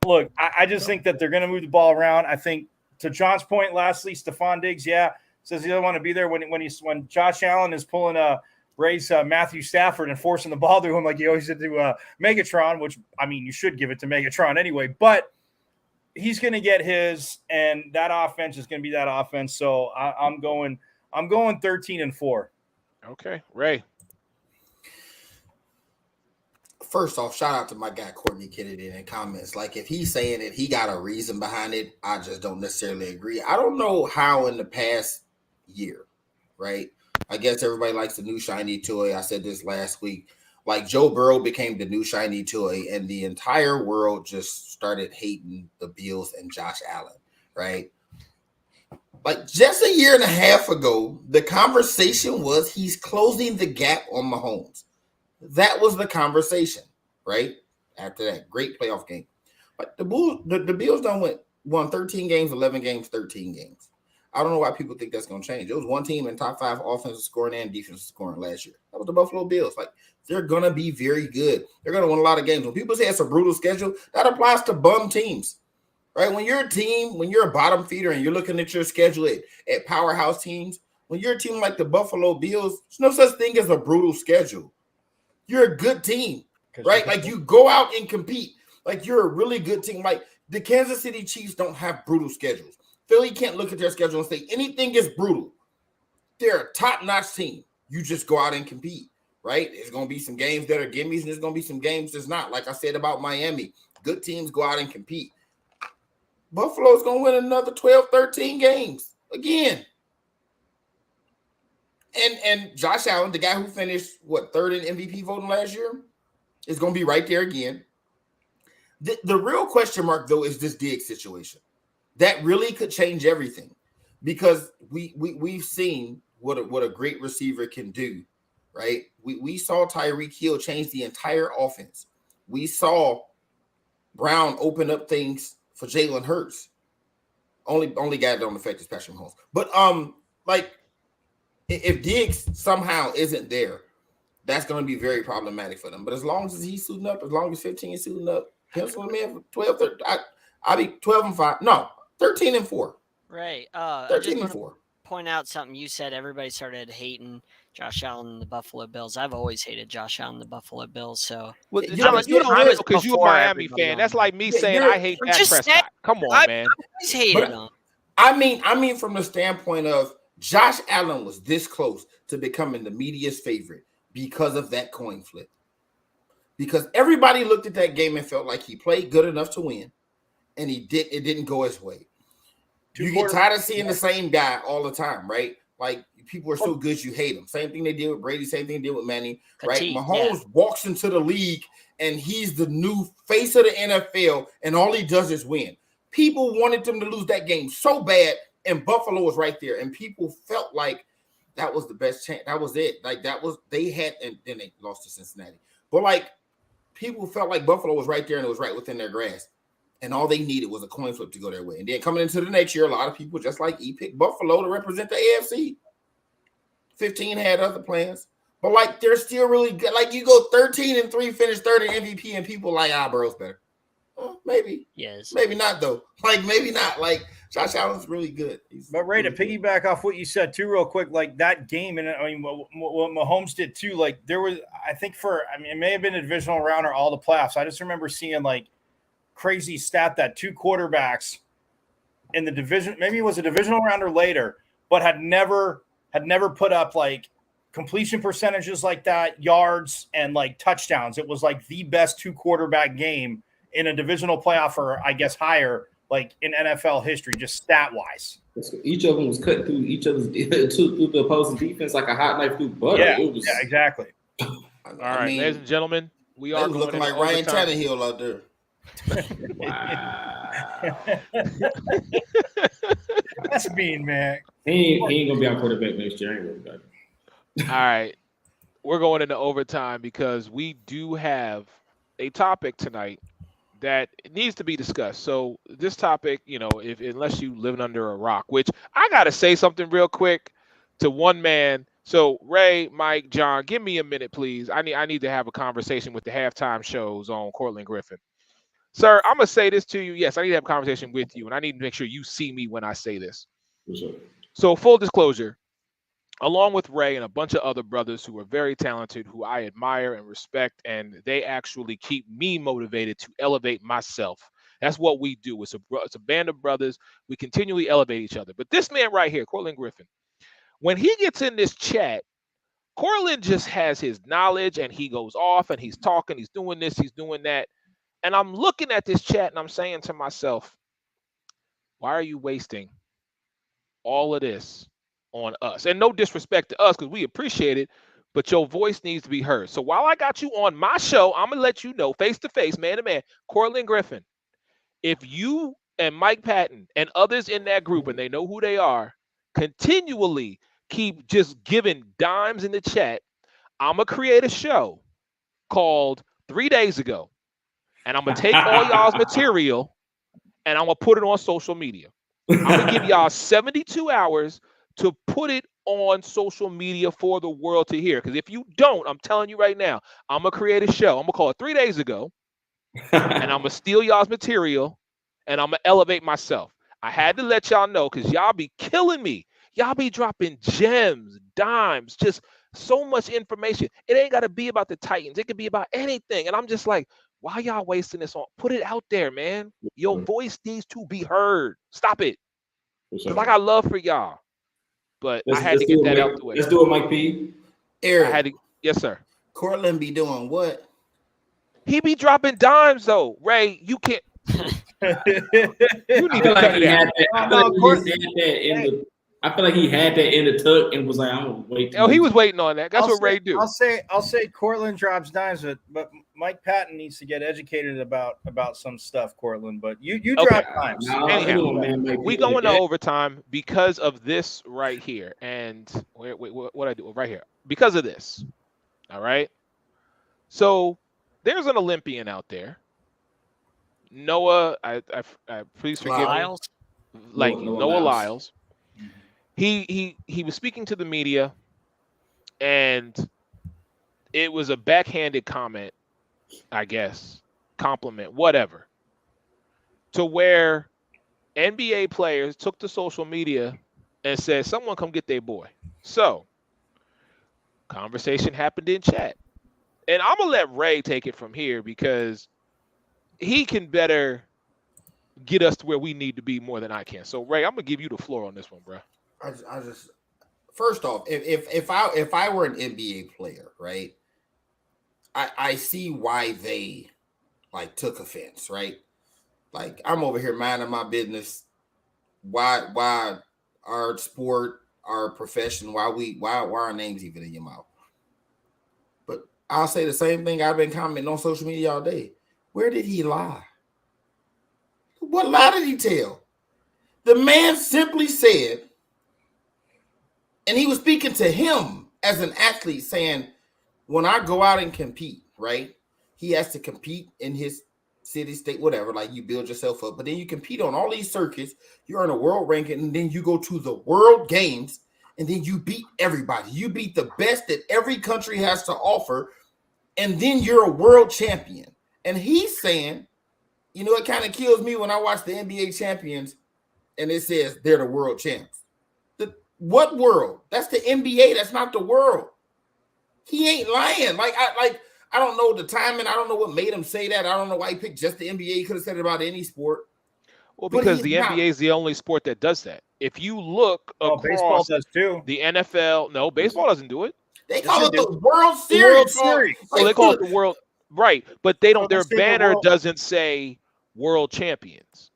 look, I just think that they're going to move the ball around. I think to John's point, lastly, Stephon Diggs, says he doesn't want to be there when Josh Allen is pulling Ray's Matthew Stafford and forcing the ball to him like he always did to Megatron, which, I mean, you should give it to Megatron anyway, but he's going to get his, and that offense is going to be that offense. So I'm going 13-4. Okay, Ray. First off, shout out to my guy Courtney Kennedy in comments. Like, if he's saying it, he got a reason behind it. I just don't necessarily agree. I don't know how in the past year, right? I guess everybody likes the new shiny toy. I said this last week. Like, Joe Burrow became the new shiny toy, and the entire world just started hating the Bills and Josh Allen, right? Like, just a year and a half ago, the conversation was he's closing the gap on Mahomes. That was the conversation, right? After that great playoff game. But the Bills won 13 games, 11 games, 13 games. I don't know why people think that's going to change. It was one team in top 5 offensive scoring and defensive scoring last year. That was the Buffalo Bills. Like, they're going to be very good. They're going to win a lot of games. When people say it's a brutal schedule, that applies to bum teams, right? When you're a team, when you're a bottom feeder and you're looking at your schedule at powerhouse teams, when you're a team like the Buffalo Bills, there's no such thing as a brutal schedule. You're a good team, right? Like, you go out and compete. Like, you're a really good team. Like, the Kansas City Chiefs don't have brutal schedules. Philly can't look at their schedule and say anything is brutal. They're a top-notch team. You just go out and compete, right? There's going to be some games that are gimmies, and there's going to be some games that's not. Like I said about Miami, good teams go out and compete. Buffalo's going to win another 12, 13 games again. And Josh Allen, the guy who finished, third in MVP voting last year, is going to be right there again. The real question mark, though, is this Diggs situation. That really could change everything, because we've seen what a great receiver can do, right? We saw Tyreek Hill change the entire offense. We saw Brown open up things for Jalen Hurts. Only guy that don't affect is Patrick Mahomes. But like, if Diggs somehow isn't there, that's going to be very problematic for them. But as long as he's suiting up, as long as 15 is suiting up, pencil him in for 12, 13, I'll be 12-5. No, 13-4. Right. 13-4. Point out something you said. Everybody started hating Josh Allen and the Buffalo Bills. I've always hated Josh Allen and the Buffalo Bills. So well, you don't know because you're a Miami fan. That's like me saying I hate Dak Prescott. Come on, man. I always hated him. I mean, from the standpoint of Josh Allen was this close to becoming the media's favorite because of that coin flip. Because everybody looked at that game and felt like he played good enough to win, and it didn't go his way. You get tired of seeing the same guy all the time, right? Like, people are so good you hate him. Same thing they did with Brady, same thing they did with Manning, right? Mahomes walks into the league and he's the new face of the NFL, and all he does is win. People wanted them to lose that game so bad, and Buffalo was right there, and people felt like that was the best chance. That was it. Like, that was, they had, and then they lost to Cincinnati. But like, people felt like Buffalo was right there and it was right within their grasp. And all they needed was a coin flip to go their way. And then coming into the next year, a lot of people, just like E, picked Buffalo to represent the AFC. 15 had other plans. But like, they're still really good. Like, you go 13-3, finish third in MVP, and people like, Burrow's better. Maybe. Yes. Maybe not, though. Like, maybe not. Like, Josh Allen's really good. But Ray, to piggyback off what you said too, real quick, like that game, and I mean, what Mahomes did too, like there was, I think it may have been a divisional round or all the playoffs. I just remember seeing like crazy stat that 2 quarterbacks in the division, maybe it was a divisional round or later, but had never put up like completion percentages like that, yards and like touchdowns. It was like the best 2 quarterback game in a divisional playoff, or I guess higher, like in NFL history, just stat wise. Each of them was cut through each other's through the opposing defense like a hot knife through butter. Yeah, exactly. All right, ladies and gentlemen, we are looking like Ryan Tannehill out there. Wow. That's mean, man. He ain't gonna be our quarterback next year. I ain't worried about it. All right, we're going into overtime because we do have a topic tonight that needs to be discussed. So this topic, unless you living under a rock, which I got to say something real quick to one man. So Ray, Mike, John, give me a minute, please. I need to have a conversation with the halftime shows on Cortland Griffin. Sir, I'm gonna say this to you. Yes, I need to have a conversation with you, and I need to make sure you see me when I say this. For sure. So, full disclosure, along with Ray and a bunch of other brothers who are very talented, who I admire and respect, and they actually keep me motivated to elevate myself. That's what we do. It's a band of brothers. We continually elevate each other. But this man right here, Cortland Griffin, when he gets in this chat, Cortland just has his knowledge and he goes off and he's talking, he's doing this, he's doing that. And I'm looking at this chat and I'm saying to myself, why are you wasting all of this on us? And no disrespect to us because we appreciate it, but your voice needs to be heard. So while I got you on my show, I'm going to let you know face to face, man to man, Cortland Griffin, if you and Mike Patton and others in that group, and they know who they are, continually keep just giving dimes in the chat, I'm going to create a show called 3 Days Ago. And I'm going to take all y'all's material and I'm going to put it on social media. I'm going to give y'all 72 hours to put it on social media for the world to hear. Because if you don't, I'm telling you right now, I'm going to create a show. I'm going to call it 3 Days Ago. And I'm going to steal y'all's material and I'm going to elevate myself. I had to let y'all know because y'all be killing me. Y'all be dropping gems, dimes, just so much information. It ain't got to be about the Titans. It could be about anything. And I'm just like, why y'all wasting this on? Put it out there, man. Your voice needs to be heard. Stop it. Because I got love for y'all. But I had to get that out the way. Let's do it, Mike P. Eric, I had to, yes, sir. Cortland be doing what? He be dropping dimes, though. Ray, you can't. You need to cut it out. I feel like he had that in the tuck and was like, I'm gonna wait. Oh, he was waiting on that. That's what Ray do. I'll say Cortland drops dimes, but Mike Patton needs to get educated about some stuff, Cortland. But you drop dimes. Anyhow, we going to overtime because of this right here. And wait, what I do right here? Because of this. All right. So there's an Olympian out there. Noah, I please forgive me. Like Noah Lyles. He was speaking to the media, and it was a backhanded comment, I guess, compliment, whatever, to where NBA players took to social media and said, someone come get their boy. So, conversation happened in chat. And I'm going to let Ray take it from here because he can better get us to where we need to be more than I can. So, Ray, I'm going to give you the floor on this one, bro. I just first off, if I were an NBA player, right, I see why they like took offense, right? Like I'm over here minding my business. Why our sport, our profession, why our names even in your mouth? But I'll say the same thing I've been commenting on social media all day. Where did he lie? What lie did he tell? The man simply said. And he was speaking to him as an athlete saying, when I go out and compete, right, he has to compete in his city, state, whatever, like you build yourself up. But then you compete on all these circuits. You're in a world ranking, and then you go to the world games, and then you beat everybody. You beat the best that every country has to offer, and then you're a world champion. And he's saying, you know, it kind of kills me when I watch the NBA champions, and it says they're the world champs. What world? That's the NBA. That's not the world. He ain't lying. I don't know the timing. I don't know what made him say that. I don't know why he picked just the NBA. He could have said it about any sport. Well, because the NBA is the only sport that does that. If you look across baseball does too. The NFL, no, baseball doesn't do it. They call it the World Series. Well, they call it the World, right? But they don't. Their banner doesn't say World Champions.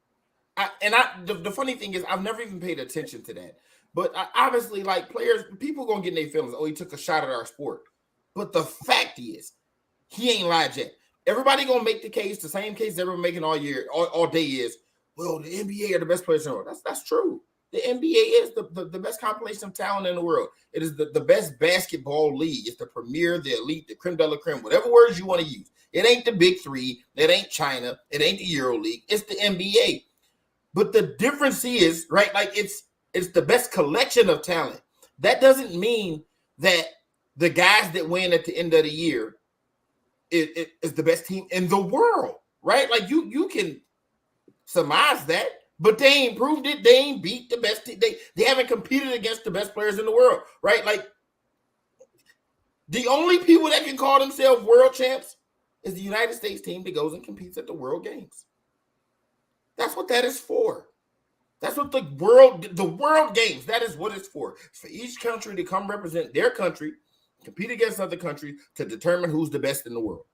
The funny thing is, I've never even paid attention to that. But obviously, like players, people gonna get in their feelings. Oh, he took a shot at our sport. But the fact is, he ain't lied yet. Everybody gonna make the case, the same case they've been making all year, all day is, well, the NBA are the best players in the world. That's true. The NBA is the best compilation of talent in the world. It is the best basketball league. It's the premier, the elite, the creme de la creme, whatever words you want to use. It ain't the big three. It ain't China. It ain't the Euro League. It's the NBA. But the difference is, right, like it's the best collection of talent. That doesn't mean that the guys that win at the end of the year is the best team in the world, right? Like you can surmise that, but they ain't proved it. They ain't beat the best. They haven't competed against the best players in the world, right? Like the only people that can call themselves world champs is the United States team that goes and competes at the World Games. That's what that is for. That's what the World Games, that is what it's for. It's for each country to come represent their country, compete against other countries to determine who's the best in the world.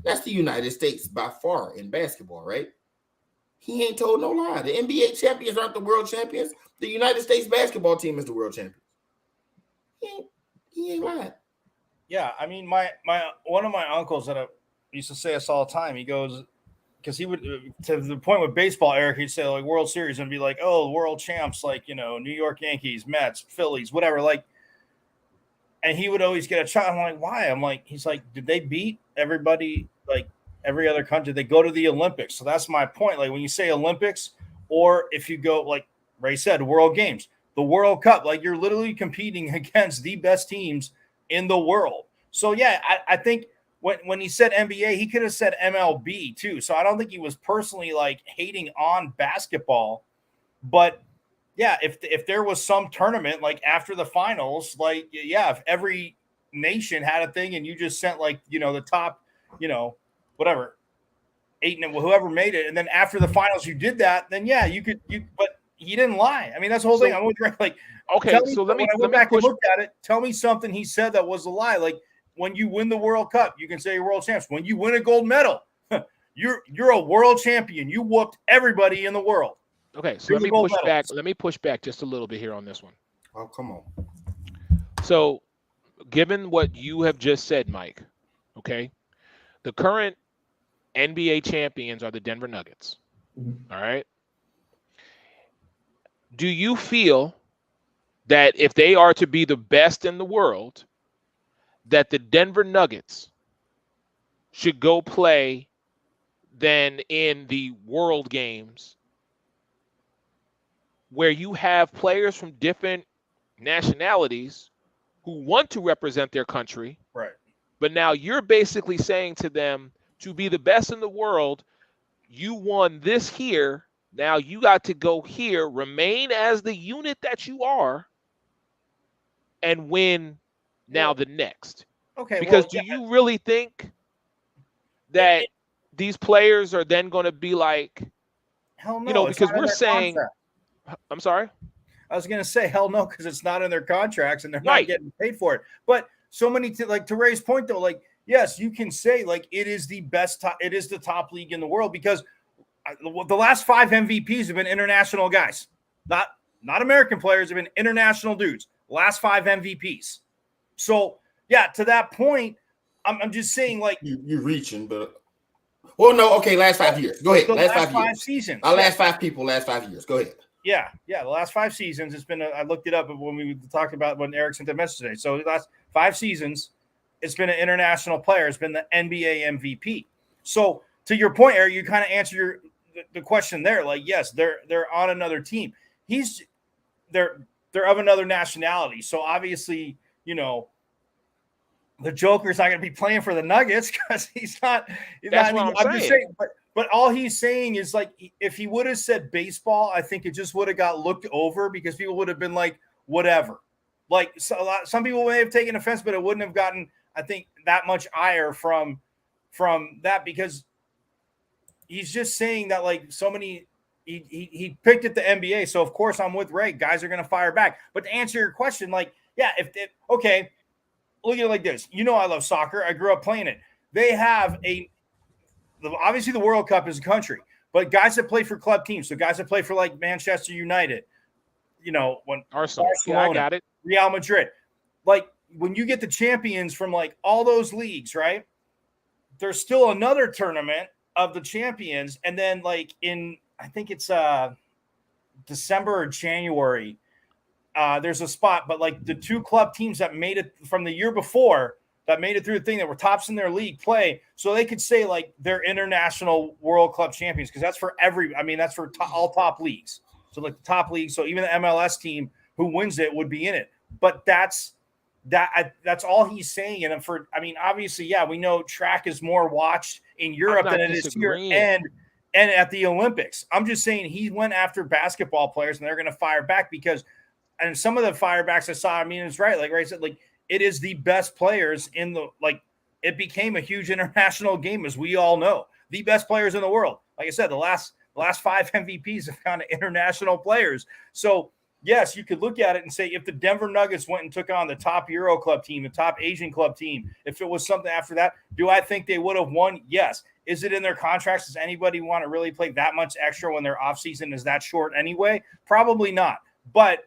That's the United States by far in basketball, right? He ain't told no lie. The NBA champions aren't the world champions. The United States basketball team is the world champion. He ain't lying. Yeah, I mean, my one of my uncles that used to say us all the time. He goes, because he would, to the point with baseball, Eric, he'd say like World Series and be like, oh, world champs, like, you know, New York Yankees, Mets, Phillies, whatever. Like, and he would always get a shot. I'm like, why? I'm like, he's like, did they beat everybody? Like every other country, they go to the Olympics. So that's my point. Like when you say Olympics, or if you go, like Ray said, World Games, the World Cup, like you're literally competing against the best teams in the world. So yeah, I think when he said NBA, he could have said MLB too. So I don't think he was personally like hating on basketball, but yeah, if there was some tournament like after the finals, like yeah, if every nation had a thing and you just sent like, you know, the top, you know, whatever, 8 and whoever made it, and then after the finals you did that, then yeah, but he didn't lie. I mean, that's the whole thing. I'm like, okay, so let me look at it. Tell me something he said that was a lie. Like when you win the World Cup, you can say you're world champs. When you win a gold medal, you're a world champion. You whooped everybody in the world. Okay, so let me push back just a little bit here on this one. Oh, come on. So, given what you have just said, Mike, okay, the current NBA champions are the Denver Nuggets. Mm-hmm. All right. Do you feel that if they are to be the best in the world, that the Denver Nuggets should go play then in the World Games, where you have players from different nationalities who want to represent their country, right? But now you're basically saying to them, to be the best in the world, you won this here. Now you got to go here, remain as the unit that you are, and win now the next. Okay. Because do you really think that these players are then going to be like, hell no, you know, because we're saying, I'm sorry? I was going to say, hell no, because it's not in their contracts and they're not getting paid for it. But so many, like to Ray's point though, like, yes, you can say like it is the best, it is the top league in the world because the last 5 MVPs have been international guys, not American players, have been international dudes. Last 5 MVPs. So yeah, to that point, I'm just saying like you're reaching, but well, no, okay, last 5 years. Go ahead. Last 5 seasons. Our last 5 people, last 5 years. Go ahead. Yeah, the last 5 seasons. It's been. I looked it up when we talked about when Eric sent the message today. So the last 5 seasons, it's been an international player. It's been the NBA MVP. So to your point, Eric, you kind of answer the question there. Like, yes, they're on another team. They're of another nationality. So obviously, you know, the Joker's not going to be playing for the Nuggets because he's not. That's what I'm just saying. But all he's saying is like, if he would have said baseball, I think it just would have got looked over because people would have been like, whatever. Like some people may have taken offense, but it wouldn't have gotten, I think, that much ire from that because he's just saying that like so many. He picked at the NBA, so of course I'm with Ray. Guys are going to fire back. But to answer your question, like, yeah, okay, look at it like this. You know, I love soccer. I grew up playing it. They have obviously the World Cup is a country, but guys that play for club teams, so guys that play for like Manchester United, you know, when Arsenal, yeah, I got it. Real Madrid, like when you get the champions from like all those leagues, right? There's still another tournament of the champions, and then like in I think it's December or January, there's a spot, but like the 2 club teams that made it from the year before that made it through the thing that were tops in their league play. So they could say like they're international world club champions. Cause that's for that's for all top leagues. So like the top league. So even the MLS team who wins it would be in it, but that's That's all he's saying. And obviously, yeah, we know track is more watched in Europe than it is here and at the Olympics. I'm just saying he went after basketball players and they're going to fire back because, and some of the firebacks I saw, it's right. Like Ray said, like it is the best players in the, like it became a huge international game, as we all know, the best players in the world. Like I said, the last 5 MVPs have gone to international players. So yes, you could look at it and say if the Denver Nuggets went and took on the top Euro club team, the top Asian club team, if it was something after that, do I think they would have won? Yes. Is it in their contracts? Does anybody want to really play that much extra when their offseason is that short anyway? Probably not. But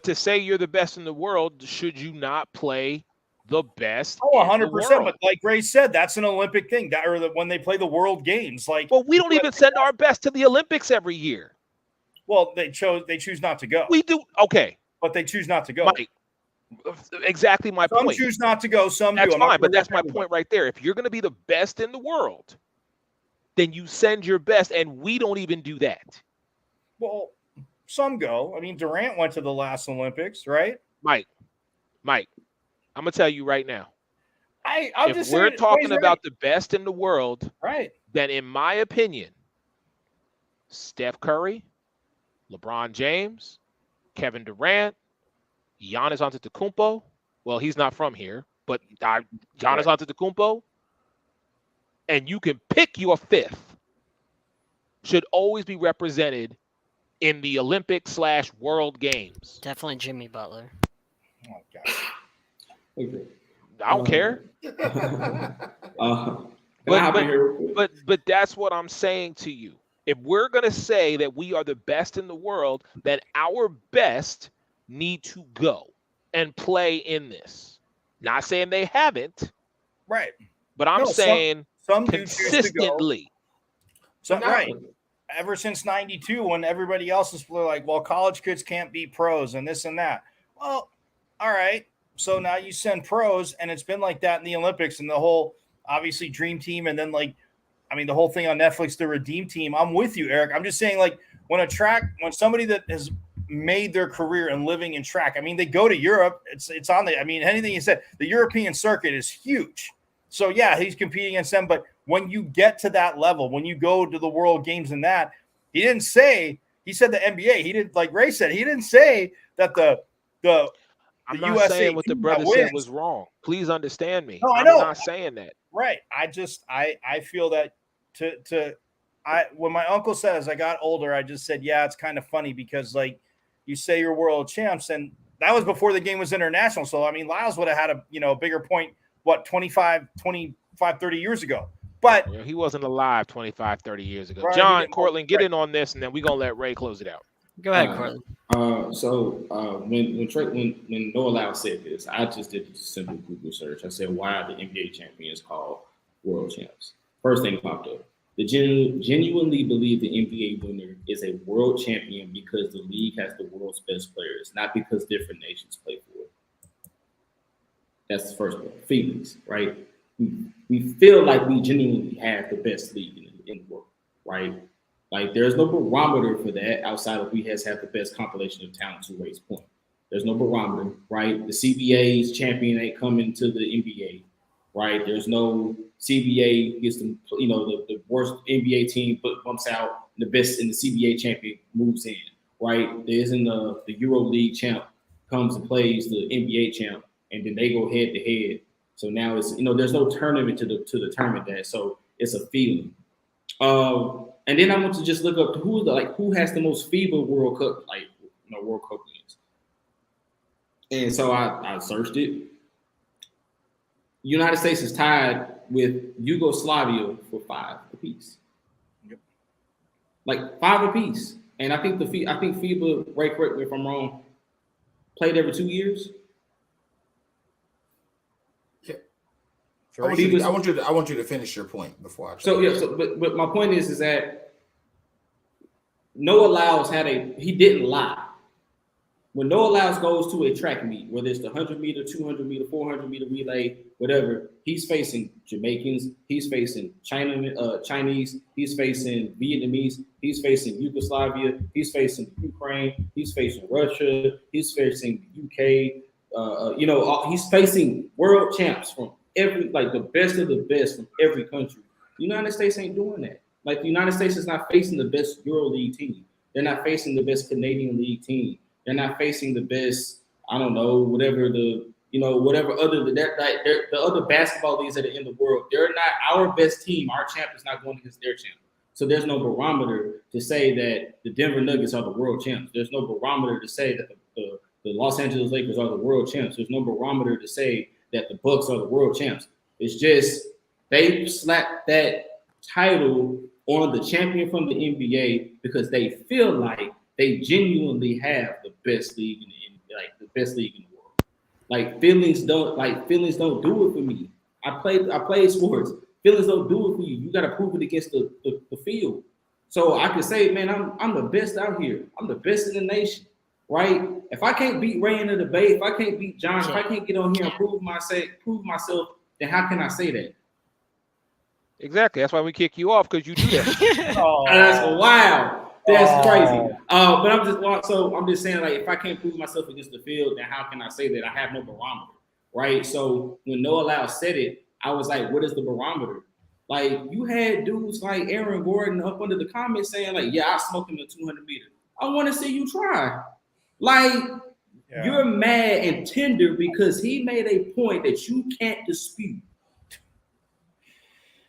to say you're the best in the world, should you not play the best? Oh, 100%. But like Ray said, that's an Olympic thing. When they play the World Games, like. Well, we don't even send our best to the Olympics every year. Well, they choose not to go. We do. Okay. But they choose not to go. Mike, exactly my point. Some choose not to go. Some that's do. Fine, but that's my point right there. If you're going to be the best in the world, then you send your best, and we don't even do that. Well, some go. Durant went to the last Olympics, right? Mike, I'm going to tell you right now. If we're talking about the best in the world, right? Then in my opinion, Steph Curry, LeBron James, Kevin Durant, Giannis Antetokounmpo. Well, he's not from here, but Giannis Antetokounmpo, and you can pick your fifth, should always be represented in the Olympic/World Games. Definitely Jimmy Butler. Oh, God. Okay. I don't care. But that's what I'm saying to you. If we're going to say that we are the best in the world, then our best need to go and play in this. Not saying they haven't. Right. But I'm saying some consistently. Right. Ever since 92, when everybody else is like, well, college kids can't be pros and this and that. Well, all right. So now you send pros, and it's been like that in the Olympics and the whole, obviously, Dream Team, and then the whole thing on Netflix, the Redeem Team. I'm with you, Eric. I'm just saying, like, when somebody that has made their career and living in track, they go to Europe. It's on anything you said, the European circuit is huge. So yeah, he's competing against them. But when you get to that level, when you go to the World Games and that, he said the NBA. He did, like Ray said, he didn't say that the I'm not USA saying what the brother said was wrong. Please understand me. No, I know. I'm not saying that. Right. I feel that when my uncle said as I got older, I just said, yeah, it's kind of funny because like you say you're world champs, and that was before the game was international. So Lyles would have had a bigger point, 25, 30 years ago. But he wasn't alive 25, 30 years ago. Right, John, Cortland, get in on this, and then we're gonna let Ray close it out. Go ahead, Cortland. When Noah Lyles said this, I just did a simple Google search. I said, why are the NBA champions called world champs? First thing popped up. They genuinely believe the NBA winner is a world champion because the league has the world's best players, not because different nations play for it. That's the first one. Feelings, right? We feel like we genuinely have the best league in the world, right? Like there's no barometer for that outside of we have the best compilation of talent to Ray's point. There's no barometer, right? The CBA's champion ain't coming to the NBA, right? There's no CBA gets the the worst NBA team bumps out, the best in the CBA champion moves in, right? There isn't the Euro League champ comes and plays the NBA champ, and then they go head to head. So now it's there's no tournament to determine that. So it's a feeling. And then I want to just look up who has the most FIBA World Cup World Cup wins. And so I searched it. United States is tied with Yugoslavia for 5 apiece. Yep. Like 5 apiece. And I think FIBA, Ray, correct me if I'm wrong, played every 2 years. I want you to finish your point before I. But my point is that Noah Lyles he didn't lie. When Noah Lyles goes to a track meet, whether it's the 100 meter, 200 meter, 400 meter relay, whatever, he's facing Jamaicans, he's facing Chinese, he's facing Vietnamese, he's facing Yugoslavia, he's facing Ukraine, he's facing Russia, he's facing UK, he's facing world champs from the best of the best from every country. The United States ain't doing that. Like, the United States is not facing the best EuroLeague team. They're not facing the best Canadian League team. They're not facing the best, I don't know, whatever other the other basketball leagues that are in the world. They're not our best team. Our champ is not going against their champ. So there's no barometer to say that the Denver Nuggets are the world champs. There's no barometer to say that the Los Angeles Lakers are the world champs. There's no barometer to say that the Bucks are the world champs. It's just they slapped that title on the champion from the NBA because they feel like they genuinely have the best league the best league in the world. Like, feelings don't do it for me. I play sports. Feelings don't do it for you. You got to prove it against the field. So I can say, man, I'm the best out here. I'm the best in the nation, right? If I can't beat Ray in the debate, if I can't beat John, if I can't get on here and prove myself, then how can I say that? Exactly. That's why we kick you off, because you do that. That's wild. That's crazy. But I'm just saying, like, if I can't prove myself against the field, then how can I say that I have no barometer, right? So when Noah Lyles said it, I was like, what is the barometer? Like, you had dudes like Aaron Gordon up under the comments saying, like, yeah, I smoked him in 200 meters. I want to see you try. Like, you're mad and tender because he made a point that you can't dispute.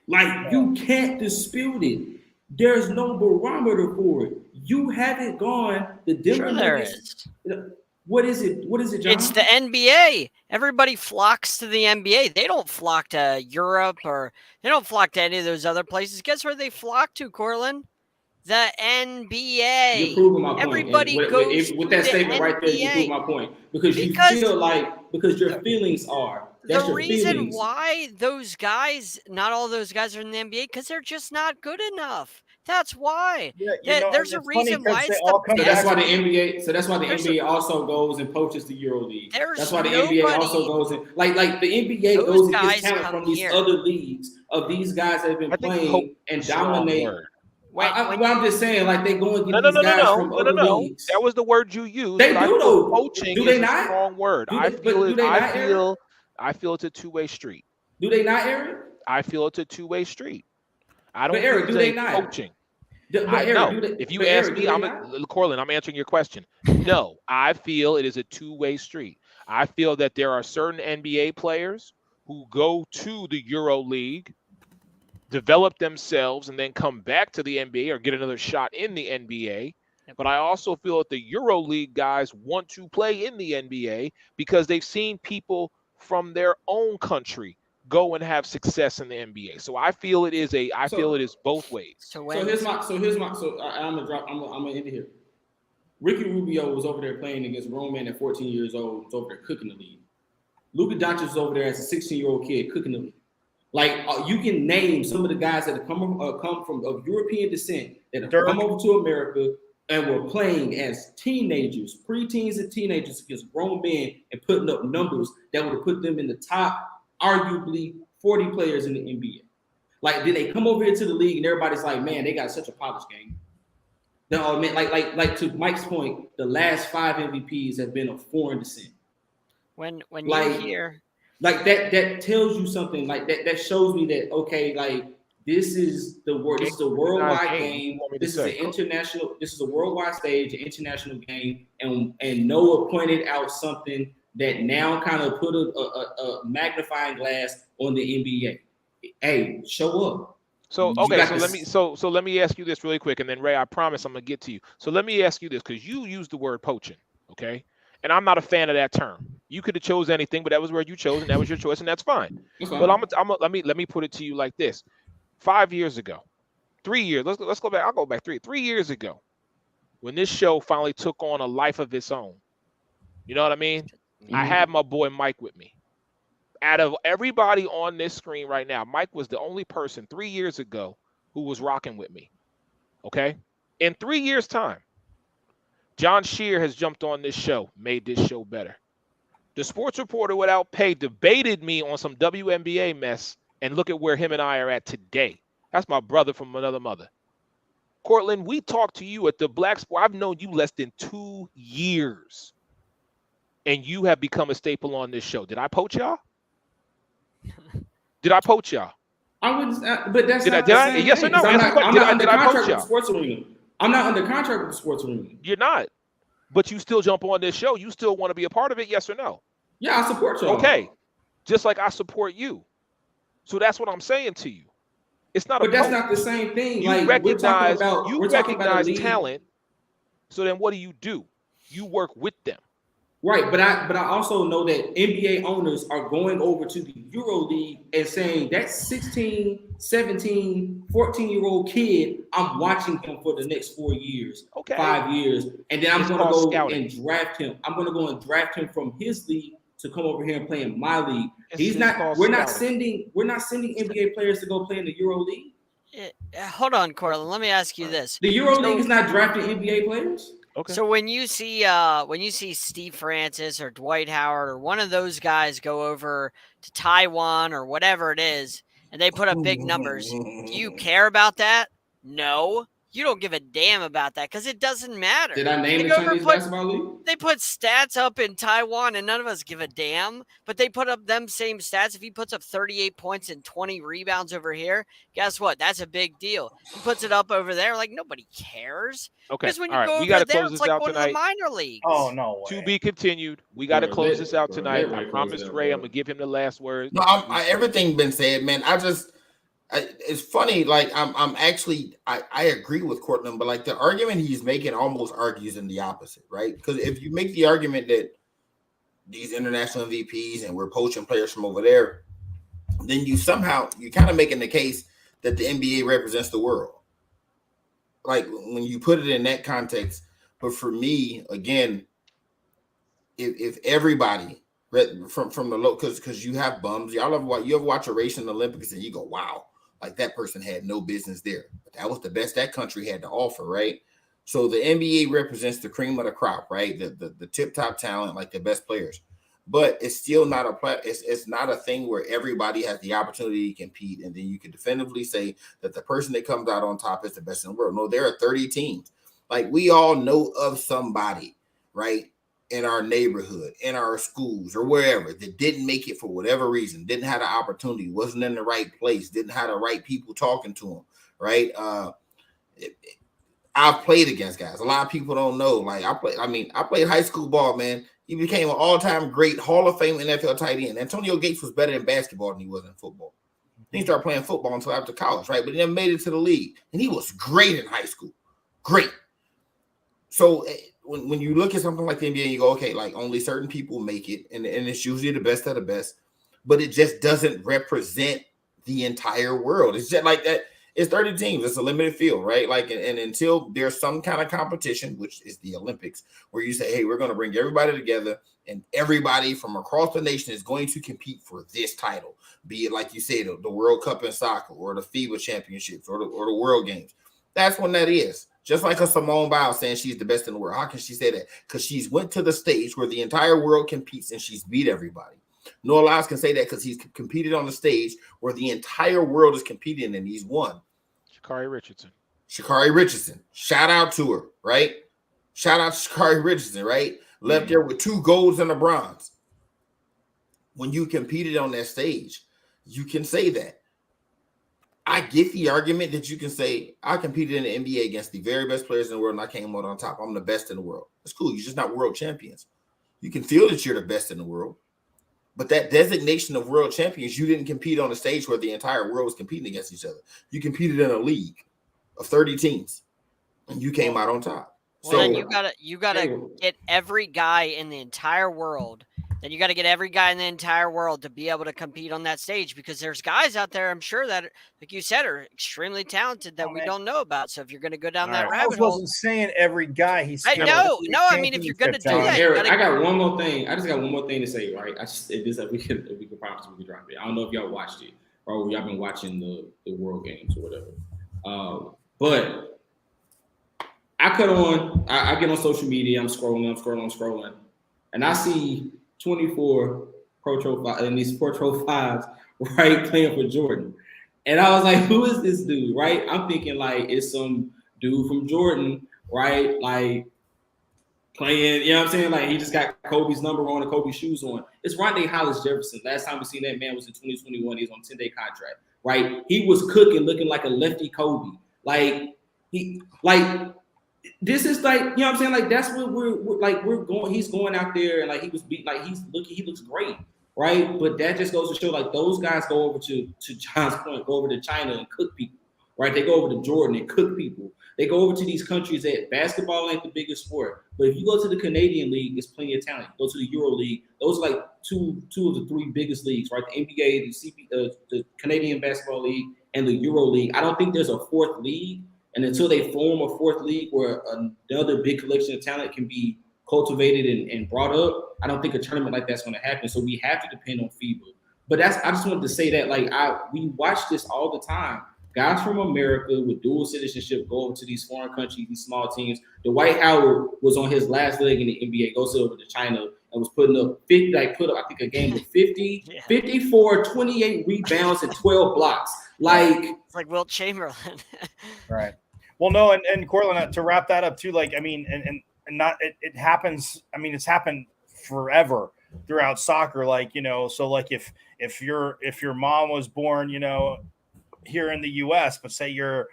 Like, you can't dispute it. There's no barometer for it. You haven't gone the Denver Nuggets. What is it? What is it, John? It's the NBA. Everybody flocks to the NBA. They don't flock to Europe, or they don't flock to any of those other places. Guess where they flock to, Cortland? The NBA. You're proving my point. Everybody goes with that statement right there. You prove my point because you feel like your feelings are. That's the reason feelings. Why those guys, not all those guys are in the NBA, because they're just not good enough. That's why. There's a reason why it's the best. So that's why the NBA. So that's why the NBA also goes and poaches the EuroLeague. That's why the NBA also goes and like the NBA goes and gets talent from these other leagues of these guys that have been playing and dominate. I'm just saying, like, they go and get these guys from other leagues. That was the word you used. They do though. Coaching do they is not? A strong word. I feel it's a two-way street. Do they not, Eric? I feel it's a two-way street. I don't. But Eric, do they not? Coaching. If you ask me, Cortland, I'm answering your question. No, I feel it is a two-way street. I feel that there are certain NBA players who go to the EuroLeague, develop themselves, and then come back to the NBA or get another shot in the NBA. But I also feel that the EuroLeague guys want to play in the NBA because they've seen people from their own country go and have success in the NBA. So I feel it is both ways. I'm gonna end it here. Ricky Rubio was over there playing against Roman at 14 years old, was over there cooking the league. Luka Doncic was over there as a 16-year-old kid cooking the league. Like, you can name some of the guys that have come from of European descent that have come over to America and were playing as teenagers, preteens and teenagers against grown men and putting up numbers that would have put them in the top, arguably 40 players in the NBA. Like, did they come over here to the league and everybody's like, man, they got such a polished game? No, man, like to Mike's point, the last 5 MVPs have been of foreign descent. When you hear like that tells you something. Like that shows me that, okay, like, this is the world. This is a worldwide game. This is a worldwide stage, an international game. And Noah pointed out something that now kind of put a magnifying glass on the NBA. Hey, show up. So okay, let me ask you this really quick, and then Ray, I promise I'm gonna get to you. So let me ask you this, because you used the word poaching, okay? And I'm not a fan of that term. You could have chose anything, but that was the word you chose, and that was your choice, and that's fine. But let me put it to you like this: 5 years ago, 3 years. Let's go back. I'll go back 3 years ago, when this show finally took on a life of its own. You know what I mean? Mm-hmm. I had my boy Mike with me. Out of everybody on this screen right now, Mike was the only person 3 years ago who was rocking with me. Okay? In 3 years' time, John Shear has jumped on this show, made this show better. The sports reporter without pay debated me on some WNBA mess, and look at where him and I are at today. That's my brother from another mother. Cortland, we talked to you at the Black Sport. I've known you less than 2 years. and you have become a staple on this show. Did I poach y'all? Did I poach y'all? I would, but that's Did not I? the Did I? same Yes or thing, no? 'cause I'm Answer not, the question. I'm not Did under I poach contract with the y'all? sports arena. I'm not under contract with the sports arena. You're not. But you still jump on this show. You still want to be a part of it? Yes or no? Yeah, I support y'all. Okay. Just like I support you. So that's what I'm saying to you. It's not But a that's poach. not the same thing. You Like recognize we're talking about a league. talent. So then what do? You work with them. Right, but I also know that NBA owners are going over to the Euro League and saying that 16, 17, 14-year-old kid, I'm watching him for the next 4 years, Okay. 5 years, and then I'm It's going to called go scouting. and draft him. I'm going to go and draft him from his league to come over here and play in my league. It's called We're not scouting. sending NBA players to go play in the Euro League. Hold on, Cortland. Let me ask you this. The Euro League is not drafting NBA players. Okay. So when you see Steve Francis or Dwight Howard or one of those guys go over to Taiwan or whatever it is, and they put up big numbers, do you care about that? No. You don't give a damn about that because it doesn't matter. Did I name They the go over Chinese basketball league? They put stats up in Taiwan, and none of us give a damn. But they put up them same stats. If he puts up 38 points and 20 rebounds over here, guess what? That's a big deal. He puts it up over there, like nobody cares. Okay. Because when you All right. go We over got to there, close it's this like out one of the tonight. minor leagues. Oh no way. To be continued. We got to Bro, close let- this out bro, tonight. let I Ray promised close it out, Ray I'm bro. going to give him the last word. No, everything been said, man. It's funny. Like I'm actually, I agree with Cortland, but like the argument he's making almost argues in the opposite, right? Because if you make the argument that these international MVPs and we're poaching players from over there, then you kind of making the case that the NBA represents the world. Like when you put it in that context, but for me, again, if everybody from the low, because you have bums, you ever watch a race in the Olympics and you go, wow, like that person had no business there, but that was the best that country had to offer, right? So the NBA represents the cream of the crop, right? The tip top talent, like the best players, but it's still not it's not a thing where everybody has the opportunity to compete, and then you can definitively say that the person that comes out on top is the best in the world. No, there are 30 teams. Like we all know of somebody, right, in our neighborhood, in our schools, or wherever that didn't make it for whatever reason, didn't have the opportunity, wasn't in the right place, didn't have the right people talking to them, right? I've played against guys. A lot of people don't know. Like I played high school ball, man. He became an all-time great Hall of Fame NFL tight end. Antonio Gates was better in basketball than he was in football. He didn't start playing football until after college, right? But he never made it to the league. And he was great in high school. Great. So when you look at something like the NBA, you go, okay, like only certain people make it, and it's usually the best of the best, but it just doesn't represent the entire world. It's just like that. It's 30 teams. It's a limited field, right? Like, and until there's some kind of competition, which is the Olympics, where you say, hey, we're going to bring everybody together, and everybody from across the nation is going to compete for this title, be it like you say, the World Cup in soccer, or the FIBA championships, or the World Games. That's when that is. Just like a Simone Biles saying she's the best in the world. How can she say that? Because she's went to the stage where the entire world competes and she's beat everybody. Noah Lyles can say that because he's competed on the stage where the entire world is competing and he's won. Sha'Carri Richardson. Shout out to her, right? Shout out to Sha'Carri Richardson, right? Left there with 2 golds and a bronze. When you competed on that stage, you can say that. I get the argument that you can say, I competed in the NBA against the very best players in the world and I came out on top. I'm the best in the world. That's cool. You're just not world champions. You can feel that you're the best in the world. But that designation of world champions, you didn't compete on a stage where the entire world was competing against each other. You competed in a league of 30 teams and you came out on top. Well, then you gotta get every guy in the entire world. Then you got to get every guy in the entire world to be able to compete on that stage, because there's guys out there, I'm sure, that, like you said, are extremely talented that we don't know about. So if you're going to go down that rabbit hole, wasn't saying every guy. He's no. I mean, if you're going to do that, Eric, I got one more thing. I just got one more thing to say, right? If we can promise we can drop it. I don't know if y'all watched it or y'all been watching the World Games or whatever. But I I get on social media. I'm scrolling, and I see 24 Pro Trophy and these Pro Trophy 5s, right, playing for Jordan. And I was like, who is this dude, right? I'm thinking like it's some dude from Jordan, right? Like playing. You know what I'm saying? Like he just got Kobe's number on and Kobe's shoes on. It's Rondé Hollis Jefferson. Last time we seen that man was in 2021. He was on a 10-day contract. Right? He was cooking, looking like a lefty Kobe. This is like, you know what I'm saying? Like that's what we're going. He's going out there and like he was beat. Like he looks great. Right? But that just goes to show like those guys go over to John's point, go over to China and cook people. Right? They go over to Jordan and cook people. They go over to these countries that basketball ain't the biggest sport. But if you go to the Canadian League, there's plenty of talent. Go to the Euro League. Those are like two of the three biggest leagues, right? The NBA, the Canadian Basketball League, and the Euro League. I don't think there's a fourth league. And until they form a fourth league where another big collection of talent can be cultivated and brought up, I don't think a tournament like that's going to happen. So we have to depend on FIBA. But I just wanted to say that we watch this all the time. Guys from America with dual citizenship go over to these foreign countries, these small teams. Dwight Howard was on his last leg in the NBA, goes over to China and was putting up 50, I think a game with 50, 54, 28 rebounds and 12 blocks. It's like Wilt Chamberlain. Right. Well, no, and Cortland, to wrap that up too, like, I mean, and not, it happens. I mean, it's happened forever throughout soccer. Like, you know, so like if your mom was born, you know, here in the US, but say your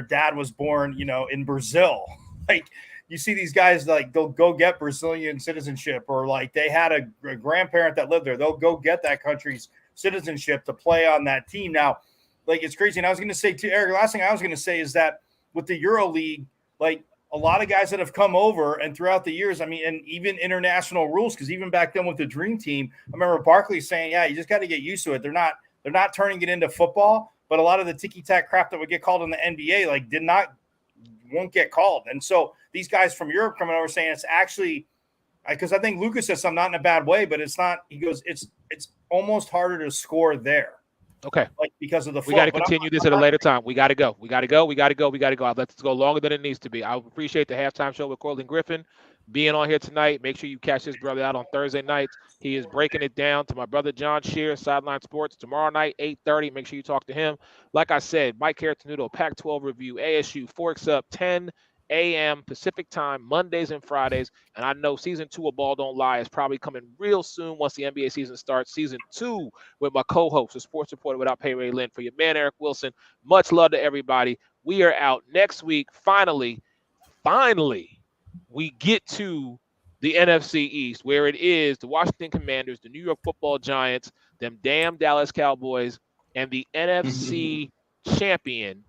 dad was born, you know, in Brazil, like you see these guys, like they'll go get Brazilian citizenship, or like they had a grandparent that lived there. They'll go get that country's citizenship to play on that team. Now, like, it's crazy. And I was going to say too, Eric, last thing I was going to say is that with the Euro League, like a lot of guys that have come over and throughout the years, I mean, and even international rules, because even back then with the Dream Team, I remember Barkley saying, yeah, you just got to get used to it. They're not turning it into football, but a lot of the ticky-tack crap that would get called in the NBA, like won't get called. And so these guys from Europe coming over saying it's actually, because I think Lucas says something, not in a bad way, but it's not, he goes, it's almost harder to score there. Okay. Like because of the flow. We got to continue this at a later time. We got to go. Let's go longer than it needs to be. I appreciate the halftime show with Cortland Griffin being on here tonight. Make sure you catch this brother out on Thursday nights. He is breaking it down. To my brother John Shear, Sideline Sports, tomorrow night, 8:30. Make sure you talk to him. Like I said, Mike Caratenuto, Pac-12 review, ASU, Forks Up, 10 a.m. Pacific time, Mondays and Fridays. And I know season 2 of Ball Don't Lie is probably coming real soon once the NBA season starts. Season 2 with my co-host, the sports reporter without Pay Ray Lynn. For your man, Eric Wilson, much love to everybody. We are out next week. Finally, we get to the NFC East, where it is the Washington Commanders, the New York Football Giants, them damn Dallas Cowboys, and the NFC champion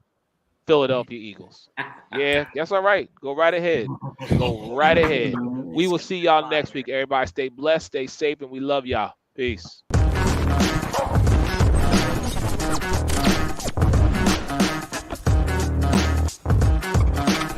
Philadelphia Eagles. Yeah, that's all right. Go right ahead. We will see y'all next week. Everybody stay blessed, stay safe, and we love y'all. Peace.